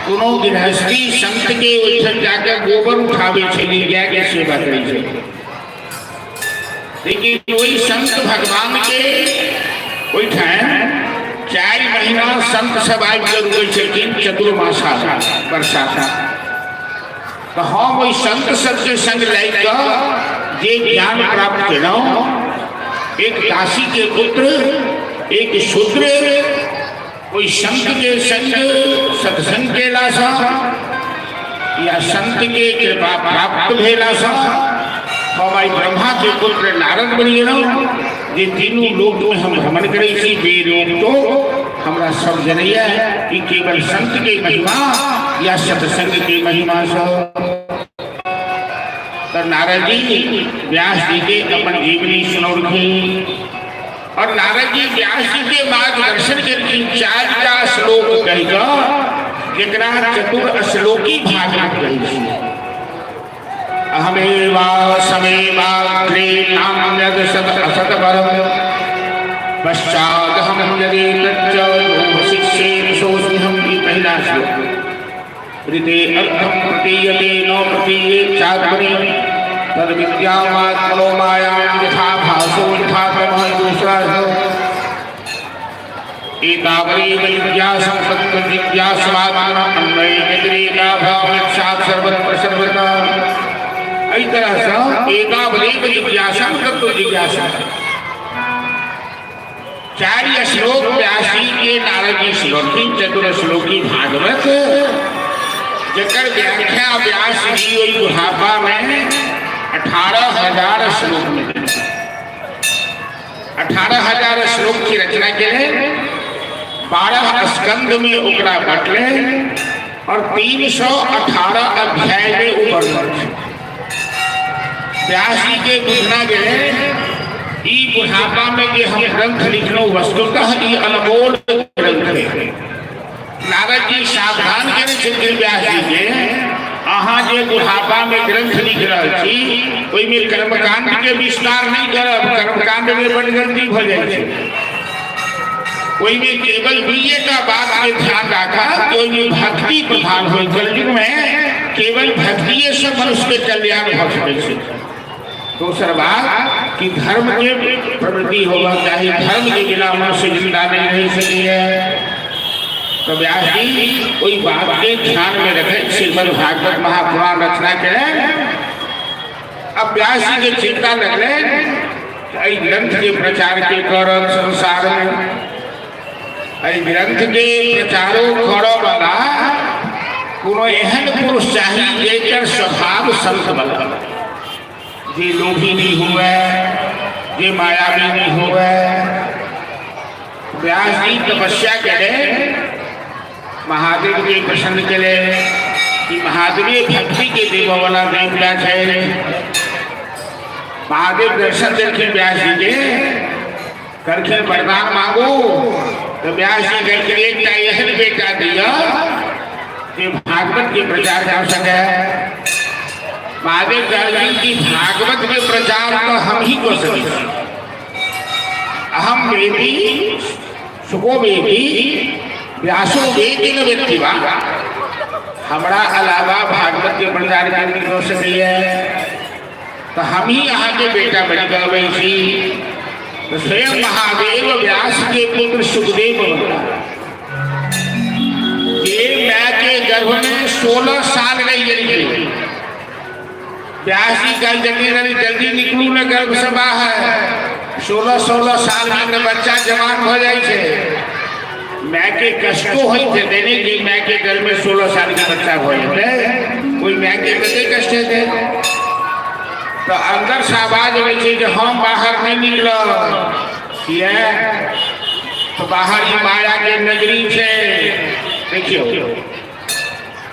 कोनो गृहस्थी संत के ओइठन जाकर गोबर उठावे छे, गाय के सेवा करे छे। लेकिन वही संत भगवान के ओइठन 4 महीना संत सब आबि के रुकै छलखिन चतुर्मासा बरसाता। तो हम वही संत सबके संग लग के जे ज्ञान प्राप्त केलहुँ, एक दासी के पुत्र एक शूद्र कोई संत के संग सत्संग केला सा या संत के कृपा प्राप्त भेला सा हमारी ब्रह्मा के पुत्र नारद बन गेलहुँ। जे तीनों लोक में हम भ्रमण करै छी बेरोक तो हमरा सब जनैया कि केवल संत के महिमा या सत्संग के महिमा सा। तो नारद जी व्यास जी के अपन जीवनी सुनौलखिन और नारद जी व्यास जी के मार्गदर्शन करके 4 श्लोक कहिका जेकरा चतुर श्लोकी भागवत कहै छी। अहमेवा समेवाग्रे नाम्यद सत असत परम पश्चादहम यदि तच्च शिष्येन सोऽस्म्यहम्। ये पहला श्लोक। ऋते अर्थम प्रतीयते न प्रतीयेत चात्मनि तद विद्यामात्मनो मायां यथा भासो यथा ब्रह्म। दूसरा एतावरी विद्यासं तत्त्व जिज्ञासमात्मना अन्वये व्यतिरेका भावक्षात् सर्वत्र सर्वदा। इस तरह से एकावरी जिज्ञासं तत्त्व जिज्ञासा 4 श्लोक व्यासी के नारद जी श्लोकी चतुर श्लोकी भागवत जकर व्याख्या व्यास जी ओई बुढ़ापा में 18,000 श्लोक में 18,000 श्लोक की रचना के 12 स्कंद में ओकरा बटले और 318 अध्याय में ऊपर व्यास जी के बुझना गए ई बुढ़ापा में जे हम ग्रंथ लिखनो वस्तुतः ई अनमोल ग्रंथ है। नारद जी सावधान करे छथिन व्यास जी के अहाँ जे बुढ़ापा में ग्रंथ लिख रहल छी ओइ में कर्मकांड के विस्तार नहीं करब। कर्मकांड में बड़ गलती भ जाय छै। ओइ में केवल बीए का बात में ध्यान रखा कि ओइ में भक्ति प्रधान हो। कलयुग में केवल भक्ति से मनुष्य के कल्याण हो सके छै। दूसरा बात कि धर्म के प्रवृत्ति होगा चाहिए। धर्म के बिना मनुष्य जिंदा नहीं रह सके है। तो व्यास जी कोई बात के ध्यान में रखे श्रीमद् भागवत महापुराण रचना करें। अब व्यास जी के चिंता लगले ग्रंथ के प्रचार के करत संसार में ग्रंथ के प्रचारो करो वाला कोनो एहन पुरुष चाहिए जेकर स्वभाव संत वाला, जे लोभी नहीं हुए, जे मायावी नहीं हुए। व्यास जी तपस्या करे महादेव के प्रसन्न करे कि महादेव भक्ति के देव वाला देवता है। महादेव दर्शन देखे व्यास जी के करके वरदान मांगो। तो व्यास जी करके एक एहन बेटा दिया कि भागवत के प्रचार कर सके। महादेव कहलन की भागवत के प्रचार तो हम ही कर सकते। अहम वेदी सुको वेदी व्यासो वेदी न व्यक्ति बा हमारा अलावा भागवत के प्रचार करने हो सके तो हम ही यहाँ के बेटा बन गए छी। तो स्वयं महादेव व्यास के पुत्र सुखदेव ये माँ के गर्भ में 16 साल रही गई। व्यास जी कल जल्दी निकलू न गर्भ से बाहर। 16 साल में बच्चा जवान हो जाए। माँ के कष्टो हो देने की माँ के गर्भ में 16 साल का बच्चा हो जाते। कोई माँ के कते कष्ट थे। तो अंदर से आवाज रही कि हम बाहर नहीं निकलो। तो बाहर ही माया के नगरी से देखियो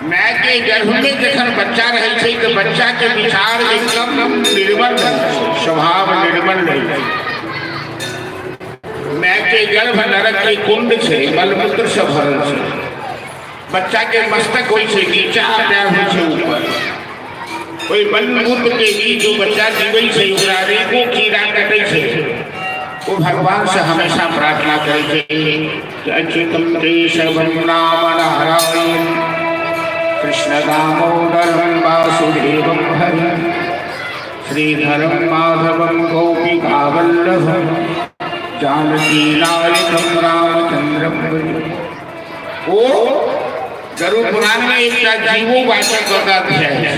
माँ के गर्भ में जखन बच्चा रहे तो बच्चा के विचार एकदम निर्मल स्वभाव निर्मल रहे। माँ के गर्भ नरक के कुंड से मलमूत्र से भरल है। बच्चा के मस्तक हो नीचा पैर हो ऊपर। कोई मलमूत्र के बीच जो बच्चा जीवे से को कीड़ा कटे से वो भगवान से हमेशा प्रार्थना करे कि अच्युतम केशवम नाम नारायण कृष्ण दामोदरं वासुदेवं हरिं श्रीधरं माधवं गोपिकावल्लभं जानकीनायकं रामचंद्रं भजे। वो गरुड़ पुराण में एक जीवो वाचक बताते हैं,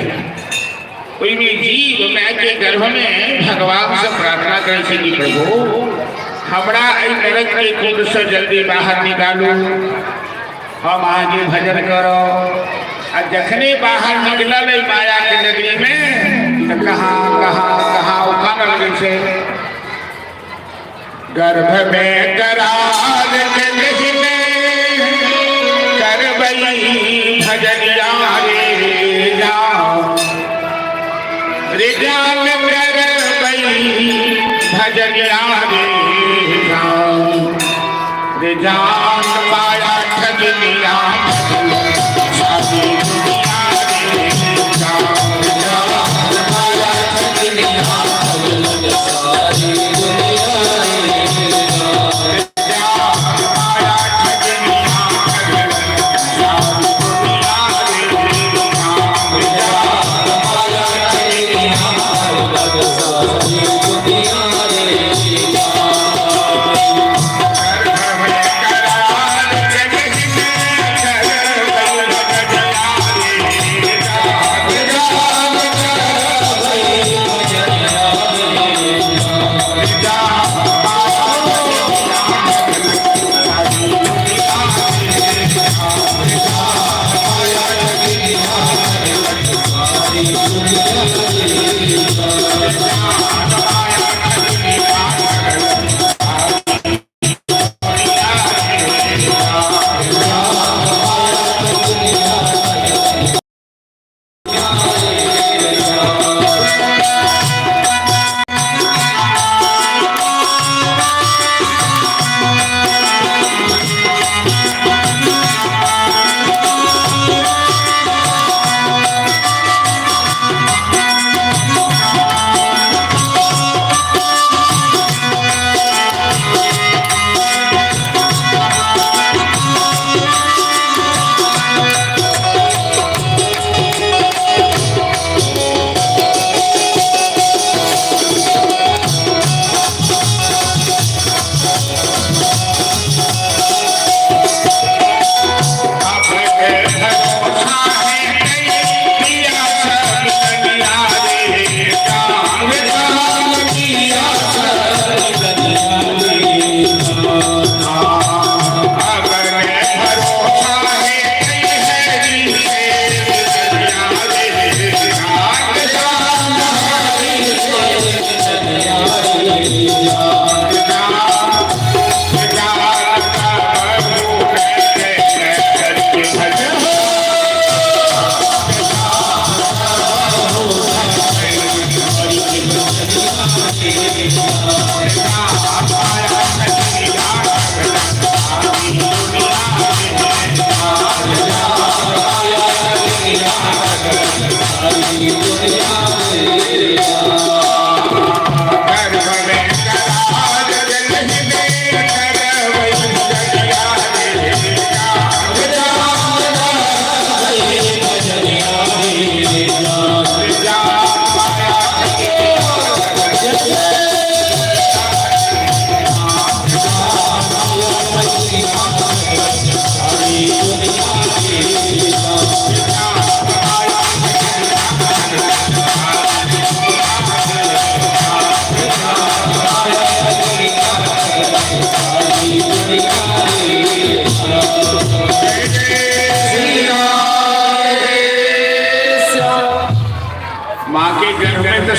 कोई भी जीव मैं के गर्भ में भगवान से प्रार्थना करे से कि प्रभु हमरा नरक के कुंड से जल्दी बाहर निकालो, हम आगे भजन करो। और जखने बाहर निकलल माया के नगरी में तो कहाँ कहाँ कहाँ उखान लगे से गर्भ में करार के नगरी करबई भजनिया रे जाओ रे जान करबई भजनिया रे जाओ रे जान माया ठगनिया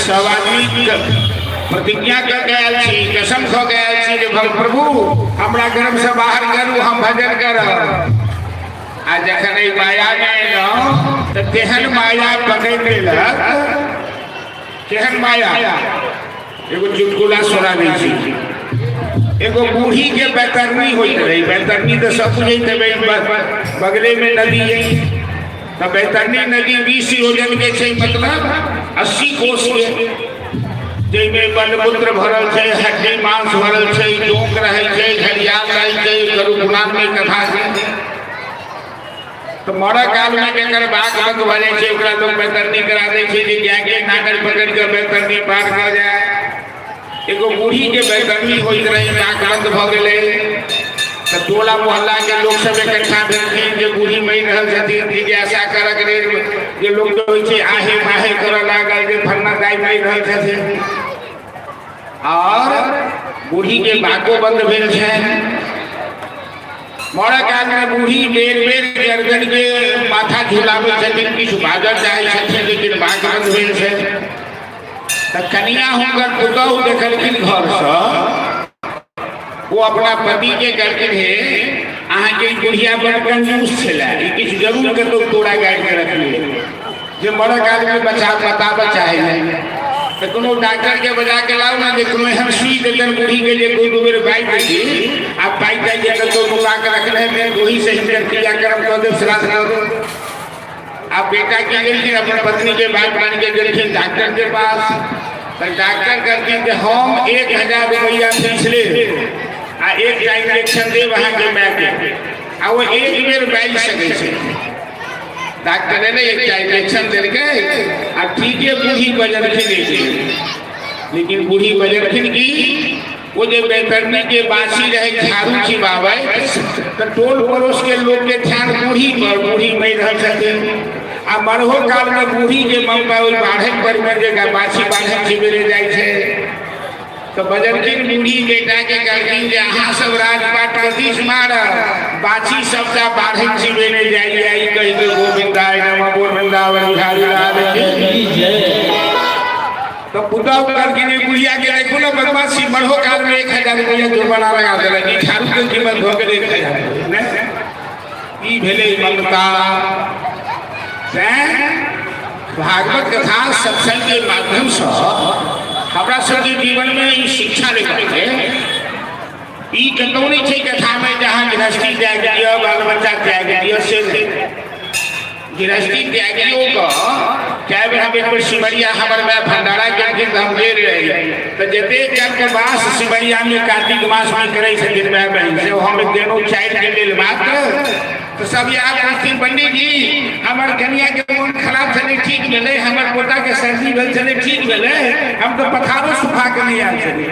सब आदमी प्रतिज्ञा कर गया छी, कसम खो गया छी जे प्रभु हमरा गर्भ से बाहर करू, हम भजन करब। आ जखन माया में तो तेहन माया पकड़ लेलक, केहन माया। एगो चुटकुला सुनाबी छी, एगो बूढ़ी के बैतरनी होइत रही। बैतरनी तो सब बुझे बगले में नदी है, तो बैतरनी नदी 20 योजन के छै, मतलब 80 कोस के, जिसमें बलपुत्र भरल छै, हड्डी मांस भरल छै, जोंक रहे छै, घड़ियाल रहे छै, गरुड़ पुराण में कथा है। तो मरा काल में केकर बाग बंद भ जाय छै, ओकरा लोग बेतरनी करा दै छै जे जाके नागर पकड़ के बेतरनी पार कर जाए। एगो बूढ़ी के बेतरनी होइत रही, नाक बंद भ गेलै तो टोला मोहल्ला के लोग सब इकट्ठा भेलखिन जे बूढ़ी मरि रहल छथिन, जिज्ञासा करक लेल जे लोग तो होइ छै आहे माहे करऽ लागल जे फलना दाई मरि रहल छथिन, और बूढ़ी के बाको बंद भेल छै। मरा काल में बूढ़ी बेर बेर गर्दन के माथा झुलाबै छथिन, किछु बाजल चाहै छथिन लेकिन बात बंद भेल छै। त कनिया हुनकर पुतहु देखलखिन घर से, वो अपना पति के कहलखिन हे अहाँ के बुढ़िया बड़ कंजूस छला, ई किछु जरूर कतौ तोड़ा गाड़ि के रखलिए जे मरा काल में बचा बताबऽ चाहे। तो कोनो डॉक्टर के बजा के लाओ ना, जे कोनो एहन सुई देतन बूढ़ी के लिए कोई दो बेर बाई देती आप पाई जाइए कतौ नुका के रखले में वही से हिंदर क्रियाक्रम कर दे, श्राद्ध कर दे। आप बेटा की गेलखिन अपनी पत्नी के बात मान के गेलखिन डॉक्टर के पास, तो डॉक्टर कहलखिन कि हम 1000 रुपया फीस ले आ एक इंजेक्शन दे वहां के माय के, आ वो एक बेर बाई सकै छै। डॉक्टर ने एक इंजेक्शन दे के आ ठीक है बूढ़ी बजलखिन, लेकिन बूढ़ी बजलखिन की वो जो बेतरनी के बासी रहे झाड़ू चिबावे तो टोल पड़ोस के लोग के ध्यान बूढ़ी पर, बूढ़ी मरि रहल छथिन। आ मरहो काल में बूढ़ी के ममता ओइ बाढ़े पर में जे बासी बाढ़े चिबेले जाय छै, तो बजलखिन बूढ़ी बेटा के कहलखिन जे अहाँ सब राजपाट कथी से मारब, बाछी सबटा बाढ़े चिबेले जाइए, ई कहि के गोविंदाय नमः गोविंदावन बिहारी लाल की जय। तो पुतहु कहलखिन बुढ़िया के देखो ना बदमाशी, मरहो काल में 1000 रुपया जुर्माना लगा देलक, ई झाड़ू के कीमत भ गेलै 1000। ई भेलै ममता। भागवत कथा सत्संग के माध्यम से हमरा सबके जीवन में ई शिक्षा लेके ई कतौ नहीं छै कथा में जहाँ गृहस्थी त्याग दिया, बाल बच्चा त्याग दिया, से गृहस्थी त्यागियों को क्या बेर हम एक बार सिमरिया हमर में भंडारा के हम दे रहे तो जते जन के बास सिमरिया में कार्तिक मास में करे छथिन भाई बहन से हम देनो चाइल्ड के लेल मात्र। तो सब याद रखथिन पंडित जी हमर कन्या के मन खराब छले ठीक भेले, हमर पोता के सर्दी भेल छले ठीक भेले, हम तो पथारो सुखा के नहीं आल छले।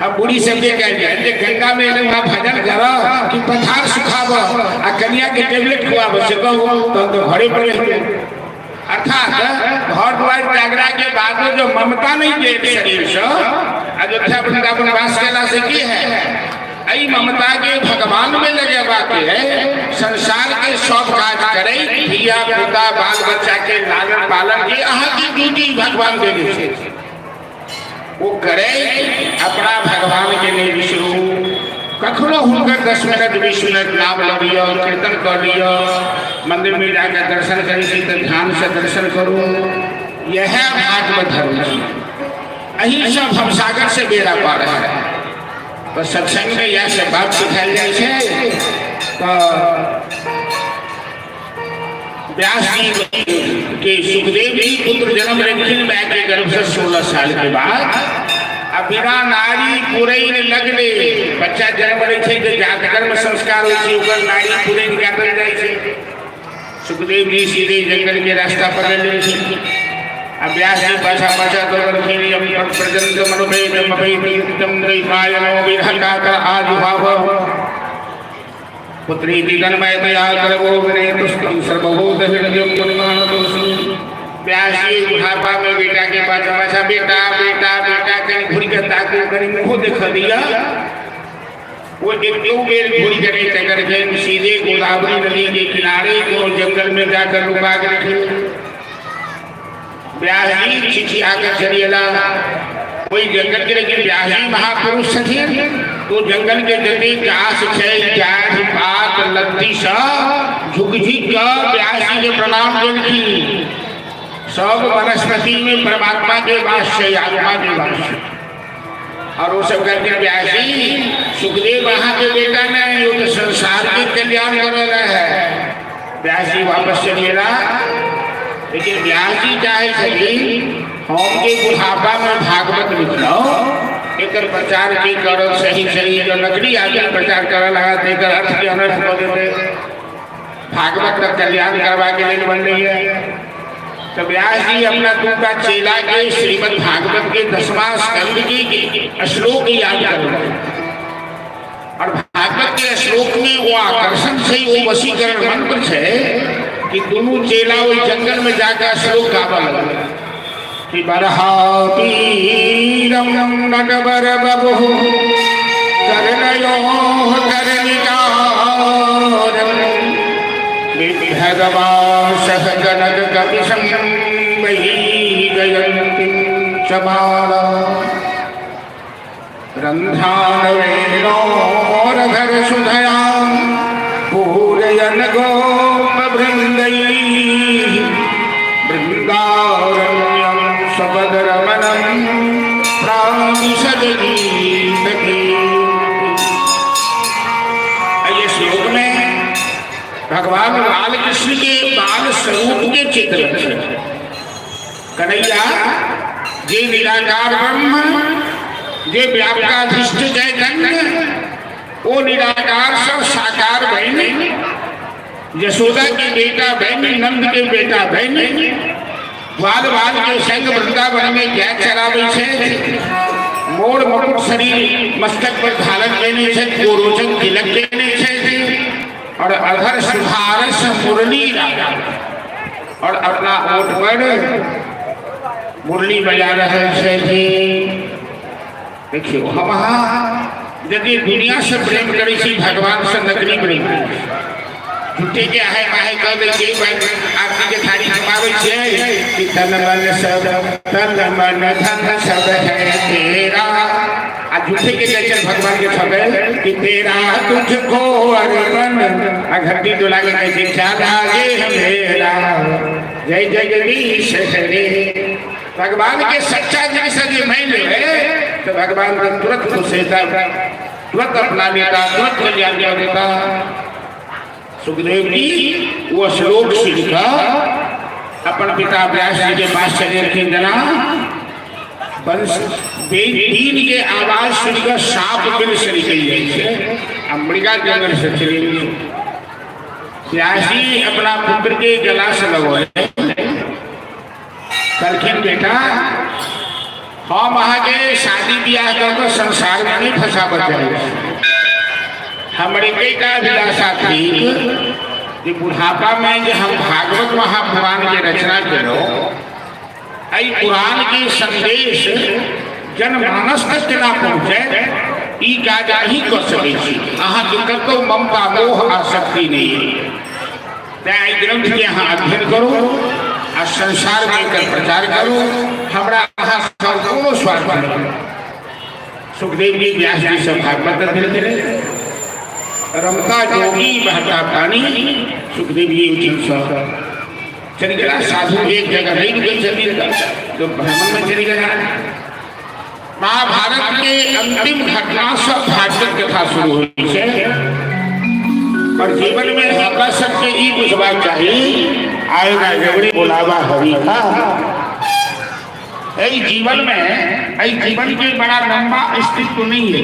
अब बूढ़ी सबके कह दिया जे गंगा में एले वहां भजन करो कि पथार सुखाबो आ कन्या के टेबलेट खुआबो से कहू तो घरे पर रह। अर्थात घर द्वार त्यागला के बाद जो ममता नहीं दे शरीर से अयोध्या वृंदावन वास केला से की है, आई ममता के भगवान में लगे बात है। संसार के सब काज करे, धिया पुता बाल बच्चा के लालन पालन की अहाँ की ड्यूटी भगवान दे दे वो करे, अपना भगवान के लिए विष्णु कखनो हुनकर 10 मिनट 20 मिनट नाम लो लियो, कीर्तन कर लियो, मंदिर में जाकर दर्शन करी तो ध्यान से दर्शन करो, यह भागवत धर्म है। अही सब हम सागर से बेड़ा पार है। तो सत्संग में यह सब बात सिखाई जाए छे। तो व्यास जी के सुखदेव जी पुत्र जन्म लेकिन माय के गर्भ से 16 साल के बाद बिना नारी पुरैन लगले बच्चा जन्म ले छे जे कर्म संस्कार होय छे ओकर नारी पुरैन काटल जाय छे। सुखदेव जी सीधे जंगल के रास्ता पकड़ ले छे। अब व्यास जी पाछा पाछा दौड़ फिर हम प्रजंत मनोभय मभय प्रीतम दैवायनो विरहका का आजुभाव पुत्री दिगनमय दया करवो विनय तुष्टम सर्वभूत हृदयम गुणमान दोषी। व्यास जी बुढ़ापा में बेटा के पास हमेशा बेटा बेटा बेटा कहीं घुरी के ताकू कहीं मुँह देख दिया। वो एक दो बेर घुरी करे तकर के सीधे गोदावरी नदी के किनारे को जंगल में जाकर लुका के रखे। व्यास जी चिट्ठी आकर चलिएला कोई जंगल के लेकिन व्यास जी महापुरुष थे तो जंगल के जल्दी घास झाड़ पात लत्ती सब झुक झुक व्यास जी के प्रणाम करती। सब वनस्पति में परमात्मा के वास है, आत्मा के वास है। और वो सब कहते हैं व्यास जी सुखदेव वहां के बेटा नहीं, वो तो संसार के कल्याण कर रहा है। व्यास जी वापस चलिएगा लेकिन व्यास जी चाहे सही हम के बुढ़ापा में भागवत लिखलो एक प्रचार की करो सही सही जो नकली आदमी प्रचार कर लगा देकर अर्थ के अनर्थ कर देते। भागवत का कल्याण करवा के लिए बन रही है। तो व्यास जी अपना दूसरा चेला के श्रीमद् भागवत के 10वां स्कंद के श्लोक याद कर रहे हैं और भागवत के श्लोक में वो आकर्षण से वो वशीकरण मंत्र है कि दोनों चेला वो जंगल में जाकर श्लोक गावा लगा कि बरहाती नटवर बबु करनयो करनिका भगवान सहजनक कपिशं वही गयन्ति चमाला रंध्रानवेणोरधर सुधया पूरयन गोपवृन्दैः वृन्दारण्यं स्वपदरमणं प्राविशद्गीतगीतम्। ये श्लोक में भगवान बाल कृष्ण के बाल स्वरूप के चित्र कन्हैया जे निराकार ब्रह्म जे व्यापकाधिष्ठ चैतन्य वो निराकार सब साकार बहन यशोदा की बेटा बहन नंद के बेटा बहन बाल बाल के संग वृंदावन में क्या चरावे छे मोड़ मुकुट शरीर मस्तक पर धारण लेने छे गोरोचन तिलक लेने छे और अधर सुधारस मुरली और अपना ओठ पर मुरली बजा रहे थे। देखियो हम यदि दुनिया से प्रेम करी सी भगवान से नकली प्रेम झूठे के आहे माहे कह दे के आरती के थारी जमावे छे कि तन मन धन सब है तेरा आ झूठे के चल भगवान के सब कि तेरा तुझको अर्पण घंटी डोला के कह दीक्षा लागे मेरा जय जय जगदीश हरे। भगवान के सच्चा जैसा जो मैं ले तो भगवान का तुरंत खुश होता तुरंत अपना लेता तुरंत कल्याण कर देता। सुखदेव जी वो श्लोक सुनकर अपन पिता व्यास जी के पास चले थे जना तीन के आवाज सुनकर सांप बिल चली गई अम्बिका जंगल से चली गई। व्यास जी अपना पुत्र के गला से लगोए कलखिन बेटा हम वहां के शादी ब्याह कर संसार में नहीं फंसा बचाए हमारे बेटा अभिलाषा थी कि बुढ़ापा में जो हम भागवत महापुराण की रचना करो आई पुराण के संदेश जनमानस तक ना पहुंचे ई का ही कर सके अहाँ दिक्कत तो ममता मोह आसक्ति नहीं है ग्रंथ के यहाँ अध्ययन करो और संसार में कर प्रचार करो हमारा संपूर्ण स्वास्थ्य। सुखदेव जी व्यास जी से भागवत धीरे रमता जोगी बहता पानी सुखदेव जी उचित चली गया साधु एक जगह नहीं रुके चली तो भ्रमण में चली गया। महाभारत के अंतिम घटना से भागवत कथा शुरू हुई है और जीवन में हमारा सबके ही कुछ बात चाहिए आएगा जबरी बुलावा हरि का जीवन में जीवन के बड़ा लंबा अस्तित्व नहीं है।